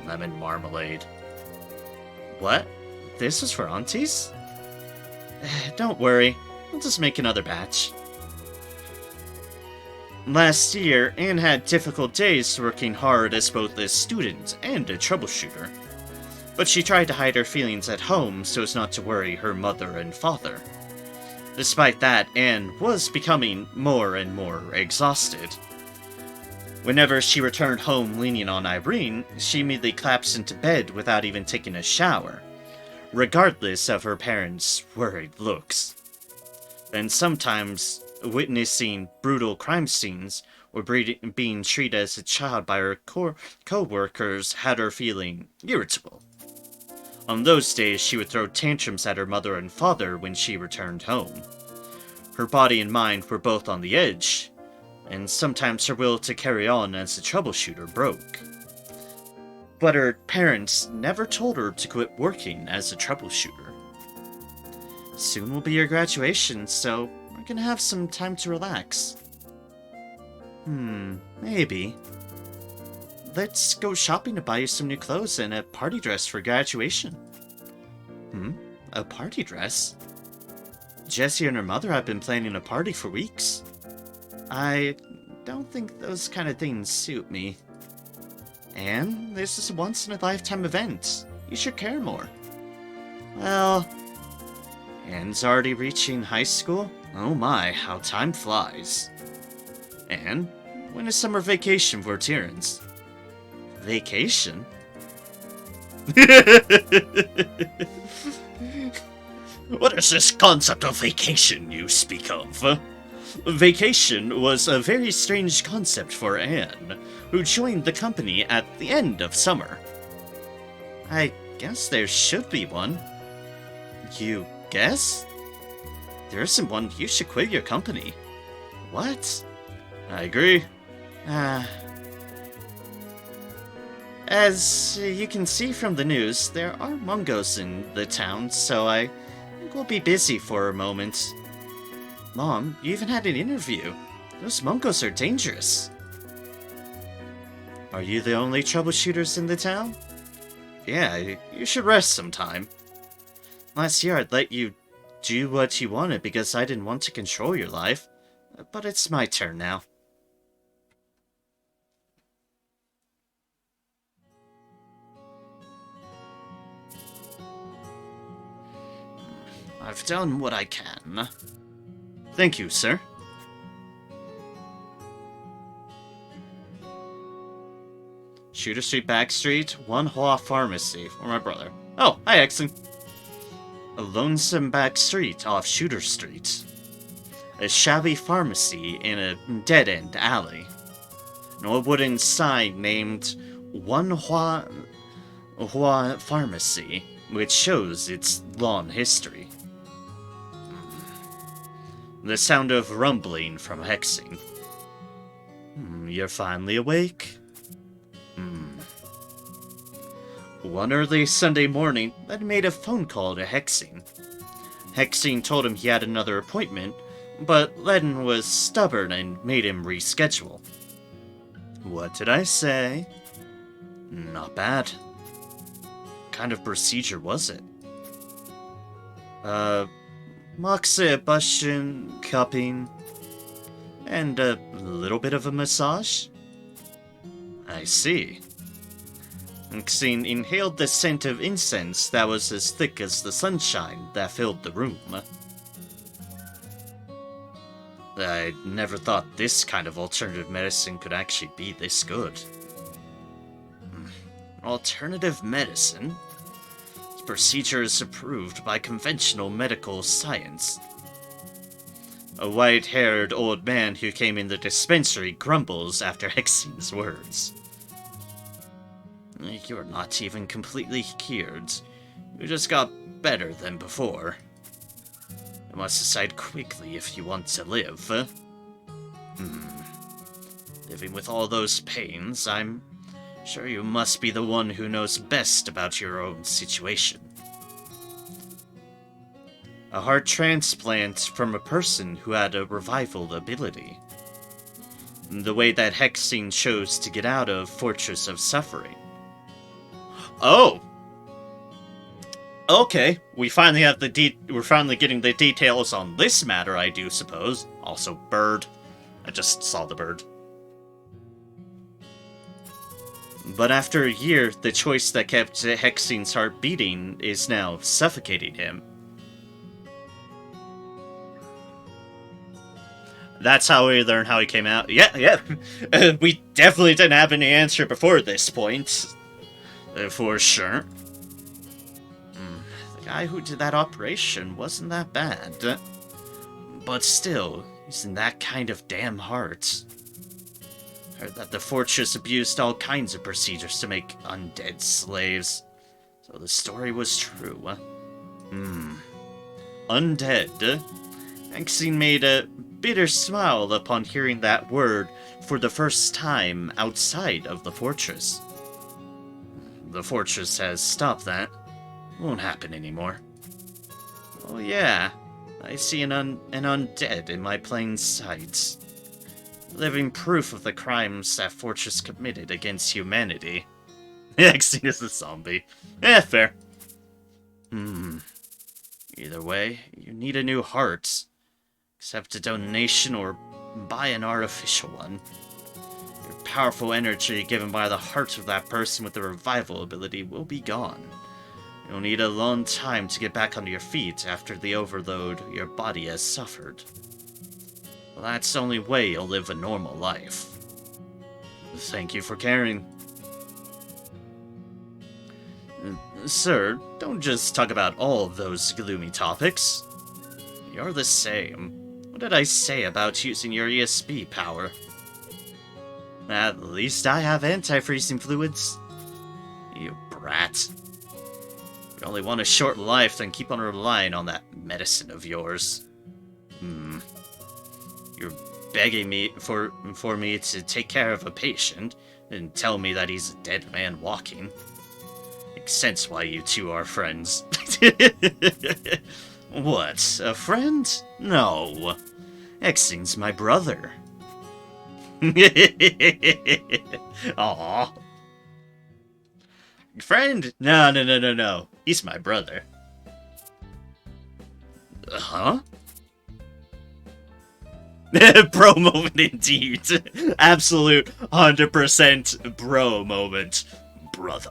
Lemon marmalade. What? This was for aunties? Don't worry, I'll just make another batch. Last year, Anne had difficult days working hard as both a student and a troubleshooter. But she tried to hide her feelings at home so as not to worry her mother and father. Despite that, Anne was becoming more and more exhausted. Whenever she returned home leaning on Irene, she immediately collapsed into bed without even taking a shower, regardless of her parents' worried looks. And sometimes, witnessing brutal crime scenes or being treated as a child by her co-workers had her feeling irritable. On those days, she would throw tantrums at her mother and father when she returned home. Her body and mind were both on the edge, and sometimes her will to carry on as a troubleshooter broke. But her parents never told her to quit working as a troubleshooter. Soon will be your graduation, so we're gonna have some time to relax. Maybe. Let's go shopping to buy you some new clothes and a party dress for graduation. A party dress? Jessie and her mother have been planning a party for weeks. I don't think those kind of things suit me. And this is a once-in-a-lifetime event. You should care more. Well, Anne's already reaching high school? Oh my, how time flies. And when is summer vacation for Tyrrans? Vacation? What is this concept of vacation you speak of? Vacation was a very strange concept for Anne, who joined the company at the end of summer. I guess there should be one. You guess? There isn't one. You should quit your company. What? I agree. As you can see from the news, there are Mongos in the town, so I think we'll be busy for a moment. Mom, you even had an interview. Those Mongos are dangerous. Are you the only troubleshooters in the town? Yeah, you should rest sometime. Last year I'd let you do what you wanted because I didn't want to control your life, but it's my turn now. I've done what I can. Thank you, sir. Shooter Street, Back Street, One Hua Pharmacy for my brother. Oh, hi, Exley. A lonesome back street off Shooter Street. A shabby pharmacy in a dead-end alley. An old wooden sign named One Hua Pharmacy which shows its long history. The sound of rumbling from hexing. You're finally awake? One early Sunday morning, Len made a phone call to Hexing. Hexing told him he had another appointment, but Len was stubborn and made him reschedule. What did I say? Not bad. What kind of procedure was it? Moxibustion, cupping, and a little bit of a massage? I see. Hexing inhaled the scent of incense that was as thick as the sunshine that filled the room. I never thought this kind of alternative medicine could actually be this good. Alternative medicine? This procedure is approved by conventional medical science. A white-haired old man who came in the dispensary grumbles after Hexing's words. You're not even completely cured. You just got better than before. You must decide quickly if you want to live. Living with all those pains, I'm sure you must be the one who knows best about your own situation. A heart transplant from a person who had a revival ability. The way that Hexing chose to get out of Fortress of Suffering. Oh! Okay, we're finally getting the details on this matter, I do suppose. Also, bird. I just saw the bird. But after a year, the choice that kept Hexing's heart beating is now suffocating him. That's how we learn how he came out. Yeah. We definitely didn't have any answer before this point. For sure. The guy who did that operation wasn't that bad. But still, he's in that kind of damn heart. Heard that the fortress abused all kinds of procedures to make undead slaves. So the story was true. Undead? Hexing made a bitter smile upon hearing that word for the first time outside of the fortress. The fortress has stopped that. Won't happen anymore. Oh yeah, I see an undead in my plain sight. Living proof of the crimes that fortress committed against humanity. Hexing is a zombie. Fair. Either way, you need a new heart. Accept a donation or buy an artificial one. Your powerful energy given by the heart of that person with the revival ability will be gone. You'll need a long time to get back onto your feet after the overload your body has suffered. Well, that's the only way you'll live a normal life. Thank you for caring. Sir, don't just talk about all of those gloomy topics. You're the same. What did I say about using your ESP power? At least I have anti-freezing fluids. You brat. You only want a short life, then keep on relying on that medicine of yours. You're begging me for me to take care of a patient, and tell me that he's a dead man walking. Makes sense why you two are friends. What, a friend? No. Hexing's my brother. Aww. Friend? No. He's my brother. Huh? Bro moment indeed. Absolute 100% bro moment. Brother.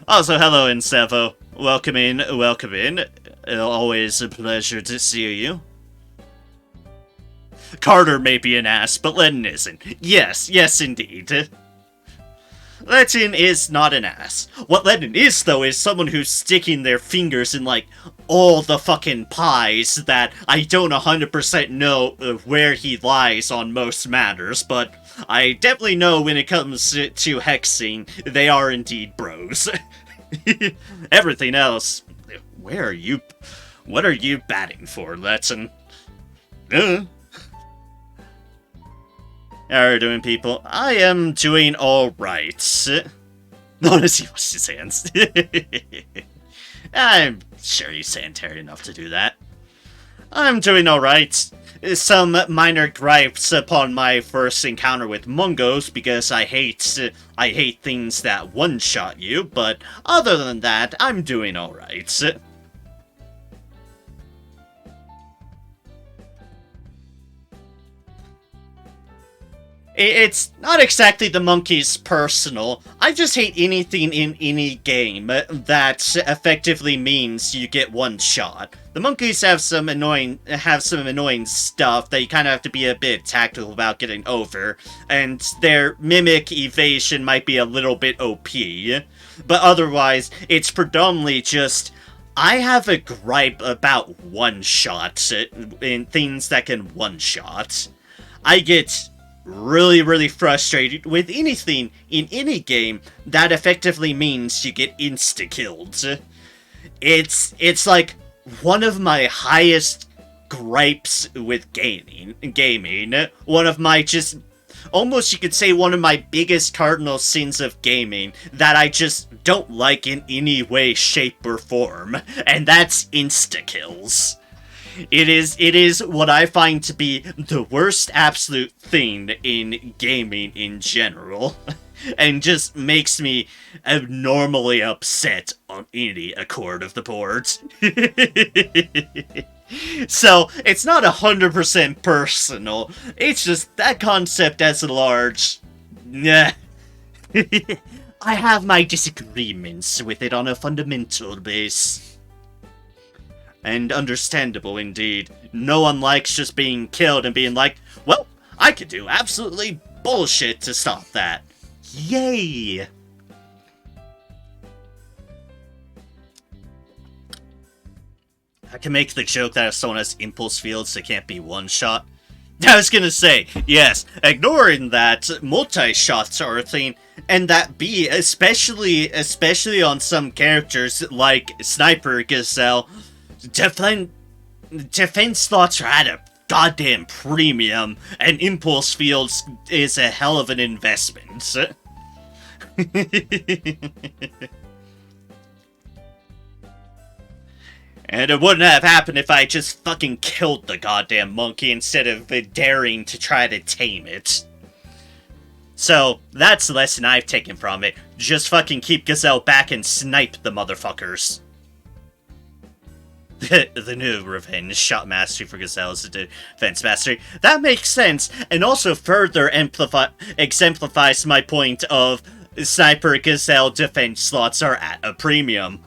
Also, hello, Insevo. Welcome in. Always a pleasure to see you. Carter may be an ass, but Lennon isn't. Yes, indeed. Lennon is not an ass. What Lennon is, though, is someone who's sticking their fingers in, like, all the fucking pies that I don't 100% know where he lies on most matters, but I definitely know when it comes to hexing, they are indeed bros. Everything else, what are you batting for, Letson? How are you doing, people? I am doing alright. Notice he washed his hands. I'm sure he's sanitary enough to do that. I'm doing alright. Some minor gripes upon my first encounter with Mungos because I hate things that one-shot you, but other than that, I'm doing alright. It's not exactly the monkey's personal. I just hate anything in any game that effectively means you get one shot. The monkeys have some annoying stuff that you kind of have to be a bit tactical about getting over, and their mimic evasion might be a little bit OP. But otherwise, it's predominantly just I have a gripe about one-shots in things that can one-shot. I get really frustrated with anything in any game that effectively means you get insta-killed. It's like one of my highest gripes with gaming. One of my just, almost you could say one of my biggest cardinal sins of gaming that I just don't like in any way, shape, or form, and that's insta-kills. It is what I find to be the worst absolute thing in gaming in general, and just makes me abnormally upset on any accord of the board. So, it's not 100% personal, it's just that concept as a large. Nah. I have my disagreements with it on a fundamental base. And understandable indeed. No one likes just being killed and being like, well, I could do absolutely bullshit to stop that. Yay! I can make the joke that if someone has impulse fields, they can't be one-shot. I was gonna say, yes, ignoring that, multi-shots are a thing, and that B, especially on some characters like Sniper Gazelle, defense slots are at a goddamn premium, and impulse fields is a hell of an investment. And it wouldn't have happened if I just fucking killed the goddamn monkey instead of daring to try to tame it. So, that's the lesson I've taken from it. Just fucking keep Gazelle back and snipe the motherfuckers. The new revenge shot mastery for Gazelle is the defense mastery. That makes sense, and also further exemplifies my point of Sniper Gazelle defense slots are at a premium.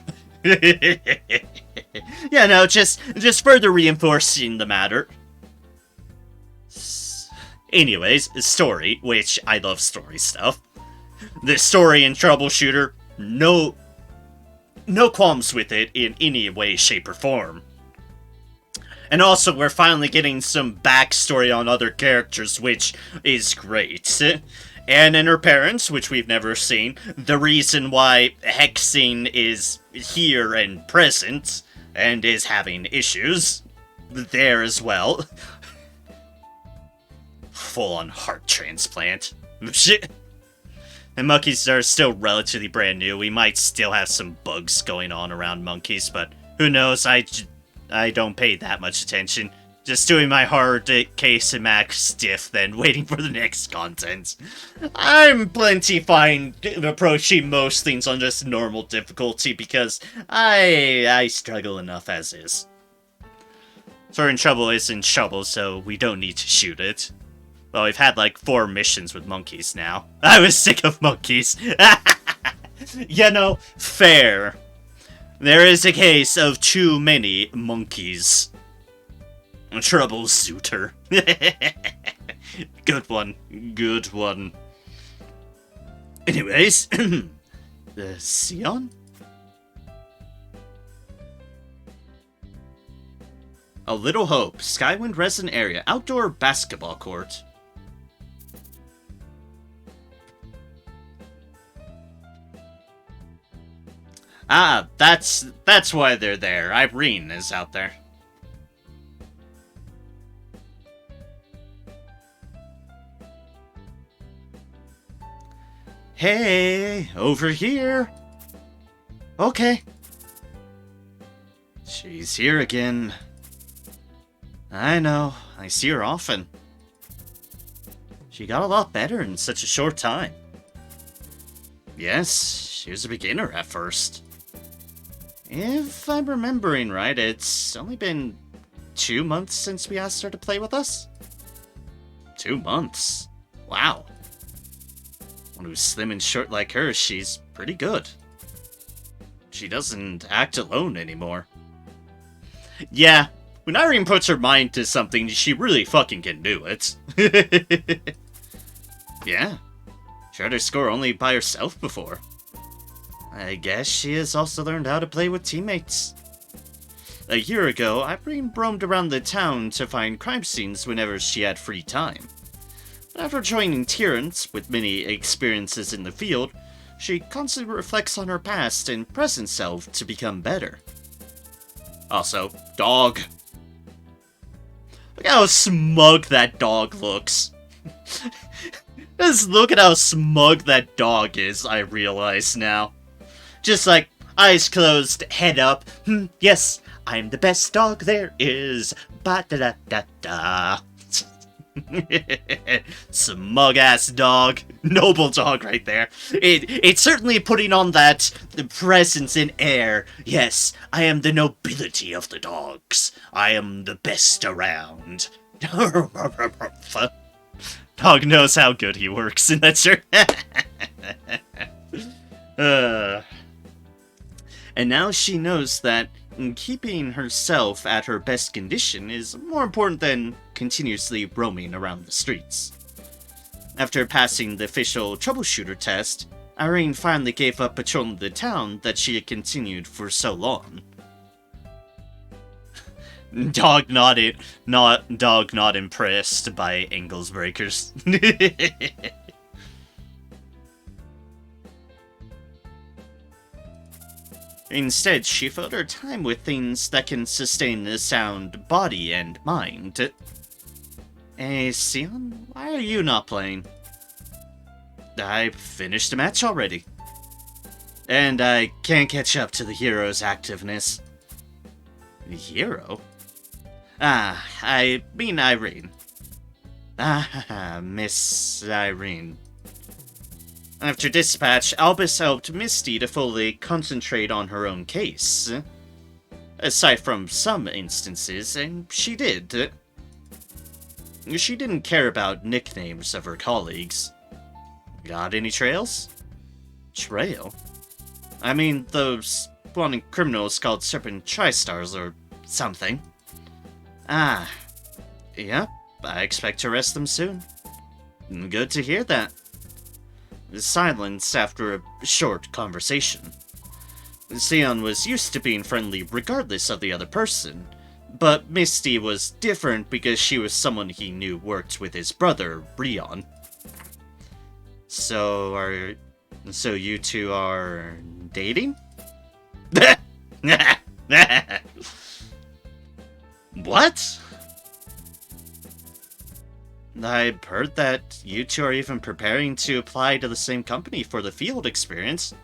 Yeah, no, just further reinforcing the matter. Anyways, story, which I love story stuff. The story in Troubleshooter, no qualms with it in any way, shape, or form. And also, we're finally getting some backstory on other characters, which is great. Anne and her parents, which we've never seen. The reason why hexing is here and present, and is having issues there as well. Full-on heart transplant. Shit. And monkeys are still relatively brand new. We might still have some bugs going on around monkeys, but who knows? I don't pay that much attention. Just doing my hard case and max stiff, then waiting for the next content. I'm plenty fine approaching most things on just normal difficulty because I struggle enough as is. So in trouble is in trouble, so we don't need to shoot it. Well, we've had like 4 missions with monkeys now. I was sick of monkeys. You know, fair. There is a case of too many monkeys. Troubleshooter. Good one. Good one. Anyways, the Sion? A Little Hope, Skywind Resident Area, outdoor basketball court. Ah, that's why they're there. Irene is out there. Hey, over here. Okay. She's here again. I know, I see her often. She got a lot better in such a short time. Yes, she was a beginner at first. If I'm remembering right, it's only been 2 months since we asked her to play with us? 2 months? Wow. One who's slim and short like her, she's pretty good. She doesn't act alone anymore. Yeah, when Irene puts her mind to something, she really fucking can do it. Yeah, she had her score only by herself before. I guess she has also learned how to play with teammates. A year ago, Irene roamed around the town to find crime scenes whenever she had free time. But after joining Tyrrans, with many experiences in the field, she constantly reflects on her past and present self to become better. Also, dog. Look how smug that dog looks. Just look at how smug that dog is, I realize now. Just like, eyes closed, head up. Yes, I'm the best dog there is. Ba-da-da-da-da. Smug-ass dog. Noble dog right there. It's certainly putting on that presence and air. Yes, I am the nobility of the dogs. I am the best around. Dog knows how good he works, and that's her. And now she knows that keeping herself at her best condition is more important than continuously roaming around the streets. After passing the official Troubleshooter test, Irene finally gave up patrolling the town that she had continued for so long. Dog not impressed by Engels breakers. Instead, she filled her time with things that can sustain a sound body and mind. Hey, Sion, why are you not playing? I finished a match already. And I can't catch up to the hero's activeness. The hero? Ah, I mean Irene. Ah, Miss Irene. After dispatch, Albus helped Misty to fully concentrate on her own case. Aside from some instances, and she did. She didn't care about nicknames of her colleagues. Got any trails? Trail? I mean, those wanted criminals called Serpent Tri-Stars or something. Ah, yep, I expect to arrest them soon. Good to hear that. Silence after a short conversation. Sion was used to being friendly regardless of the other person, but Misty was different because she was someone he knew worked with his brother, Rion. So you two are dating? What? I've heard that you two are even preparing to apply to the same company for the field experience.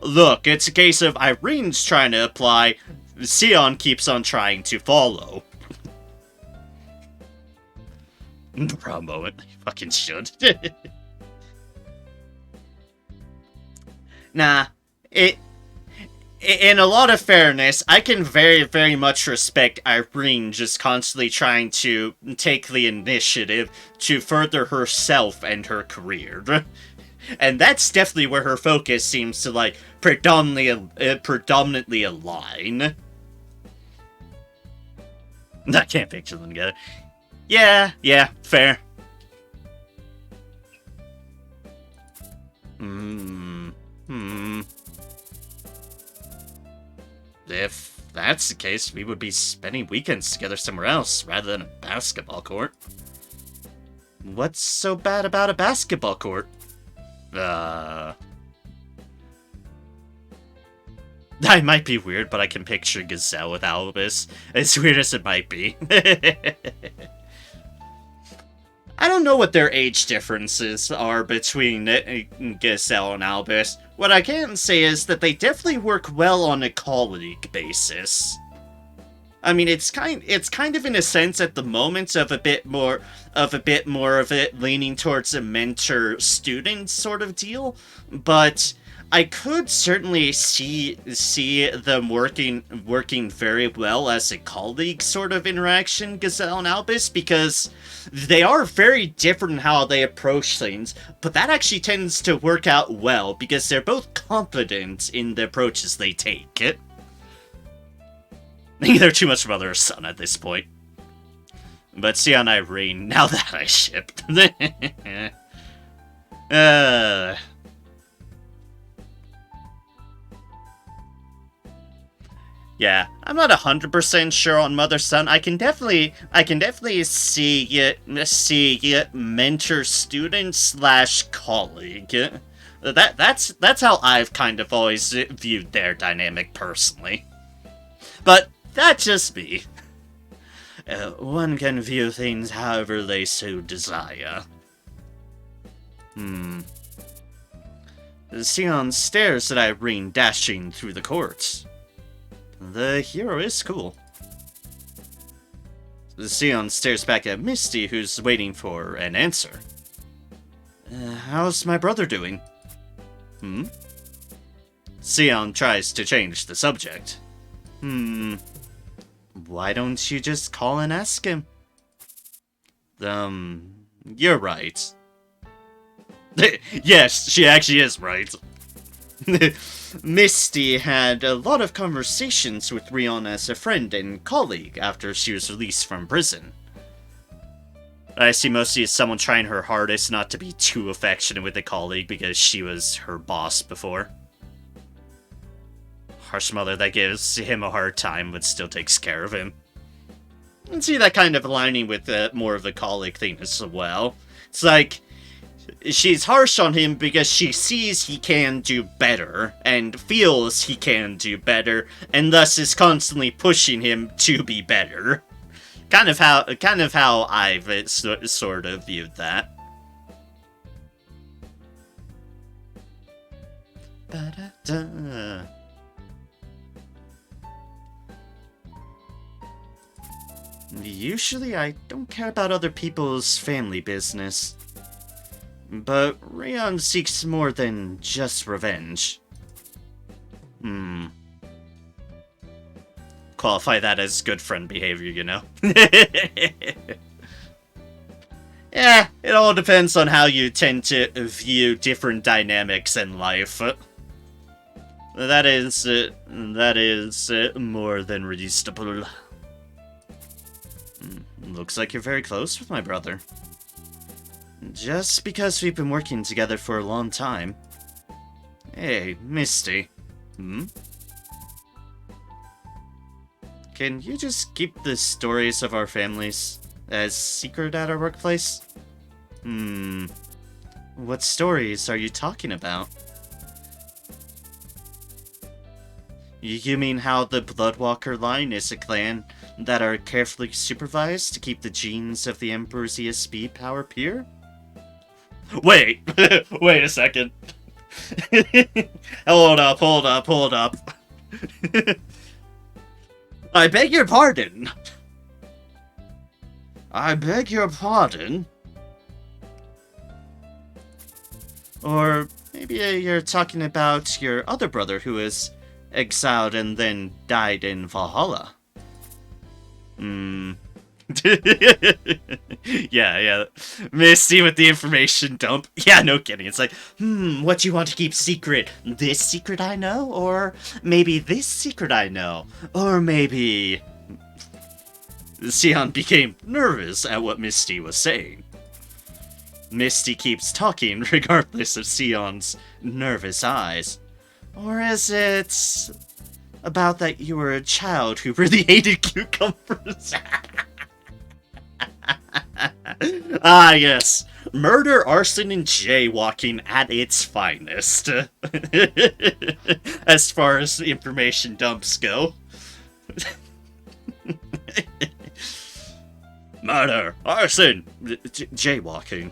Look, it's a case of Irene's trying to apply, Sion keeps on trying to follow. Promo it, you fucking should. Nah, in a lot of fairness, I can very, very much respect Irene just constantly trying to take the initiative to further herself and her career. And that's definitely where her focus seems to, like, predominantly align. I can't picture them together. Yeah, fair. If that's the case, we would be spending weekends together somewhere else, rather than a basketball court. What's so bad about a basketball court? I might be weird, but I can picture Gazelle with Albus, as weird as it might be. I don't know what their age differences are between Gazelle and Albus. What I can say is that they definitely work well on a colleague basis. I mean, it's kind of in a sense at the moment of a bit more of it leaning towards a mentor-student sort of deal, but I could certainly see them working very well as a colleague sort of interaction, Gazelle and Albus, because they are very different in how they approach things, but that actually tends to work out well because they're both confident in the approaches they take. I think they're too much mother or son at this point. But see on Irene, now that I shipped. Yeah, I'm not 100% sure on mother-son. I can definitely see mentor-student / colleague. That's how I've kind of always viewed their dynamic personally. But that's just me. One can view things however they so desire. Sion stares at Irene dashing through the courts. The hero is cool. Sion stares back at Misty, who's waiting for an answer. How's my brother doing? Sion tries to change the subject. Why don't you just call and ask him? You're right. Yes, she actually is right. Misty had a lot of conversations with Rion as a friend and colleague after she was released from prison. I see mostly as someone trying her hardest not to be too affectionate with a colleague because she was her boss before. Harsh mother that gives him a hard time but still takes care of him. And see that kind of aligning with more of the colleague thing as well. It's like, she's harsh on him because she sees he can do better, and feels he can do better, and thus is constantly pushing him to be better. Kind of how I've sort of viewed that. Ba-da-da. Usually I don't care about other people's family business. But Rion seeks more than just revenge. Qualify that as good friend behavior, you know? Yeah, it all depends on how you tend to view different dynamics in life. That is more than reasonable. Looks like you're very close with my brother. Just because we've been working together for a long time. Hey, Misty. Can you just keep the stories of our families as secret at our workplace? What stories are you talking about? You mean how the Bloodwalker line is a clan that are carefully supervised to keep the genes of the Emperor's ESP power pure? Wait! Wait a second. Hold up. I beg your pardon. I beg your pardon? Or maybe you're talking about your other brother who was exiled and then died in Valhalla. Yeah. Misty with the information dump. Yeah, no kidding. It's like, what do you want to keep secret? This secret I know? Or maybe this secret I know? Or maybe... Sion became nervous at what Misty was saying. Misty keeps talking regardless of Sion's nervous eyes. Or is it about that you were a child who really hated cucumbers? Ah, yes. Murder, arson, and jaywalking at its finest. As far as information dumps go. Murder, arson, jaywalking.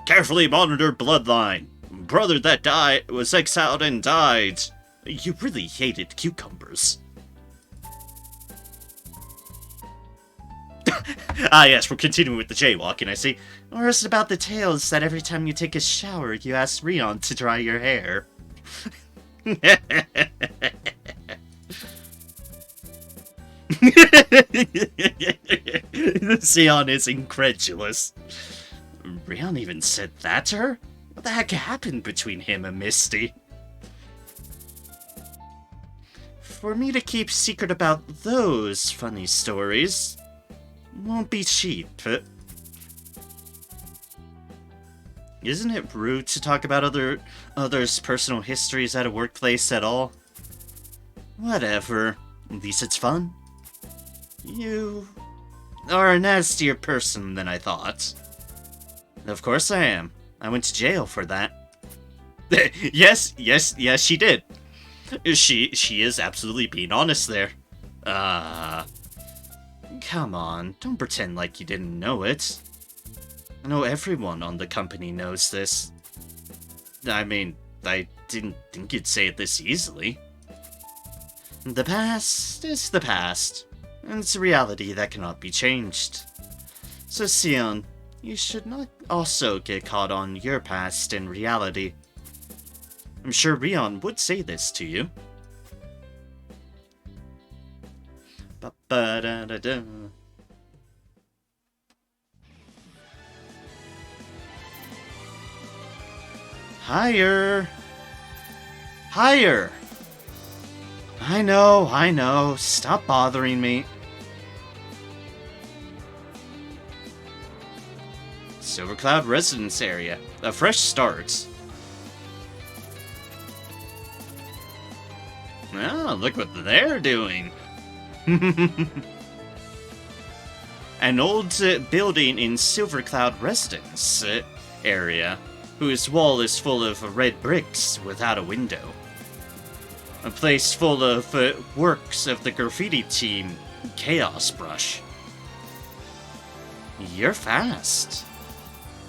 Carefully monitored bloodline. Brother that died was exiled and died. You really hated cucumbers. Ah yes, we're continuing with the jaywalking, I see. Or is it about the tales that every time you take a shower, you ask Rion to dry your hair? Sion is incredulous. Rion even said that to her? What the heck happened between him and Misty? For me to keep secret about those funny stories won't be cheap. Isn't it rude to talk about others' personal histories at a workplace at all? Whatever. At least it's fun. You are a nastier person than I thought. Of course I am. I went to jail for that. yes, she did. She is absolutely being honest there. Come on, don't pretend like you didn't know it. I know everyone on the company knows this. I mean, I didn't think you'd say it this easily. The past is the past, and it's a reality that cannot be changed. So Sion, you should not also get caught on your past and reality. I'm sure Rion would say this to you. Ba-ba-da-da-da. Higher! Higher! I know. Stop bothering me. Silvercloud residence area. A fresh start. Oh, look what they're doing. An old building in Silvercloud residence area, whose wall is full of red bricks without a window. A place full of works of the graffiti team, Chaos Brush. You're fast.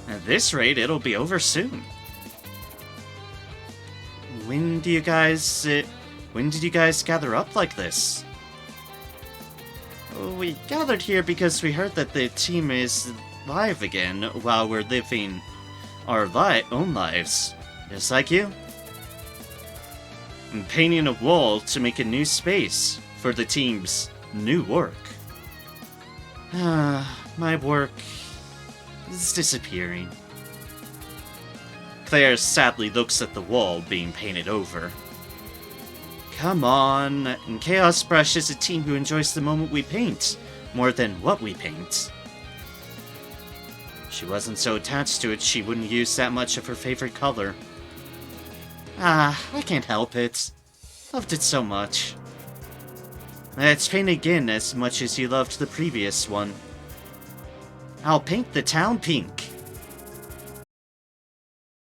At this rate, it'll be over soon. When did you guys gather up like this? We gathered here because we heard that the team is live again while we're living our own lives. Just like you. I'm painting a wall to make a new space for the team's new work. My work is disappearing. Claire sadly looks at the wall being painted over. Come on, and Chaos Brush is a team who enjoys the moment we paint, more than what we paint. If she wasn't so attached to it, she wouldn't use that much of her favorite color. I can't help it. Loved it so much. Let's paint again as much as you loved the previous one. I'll paint the town pink.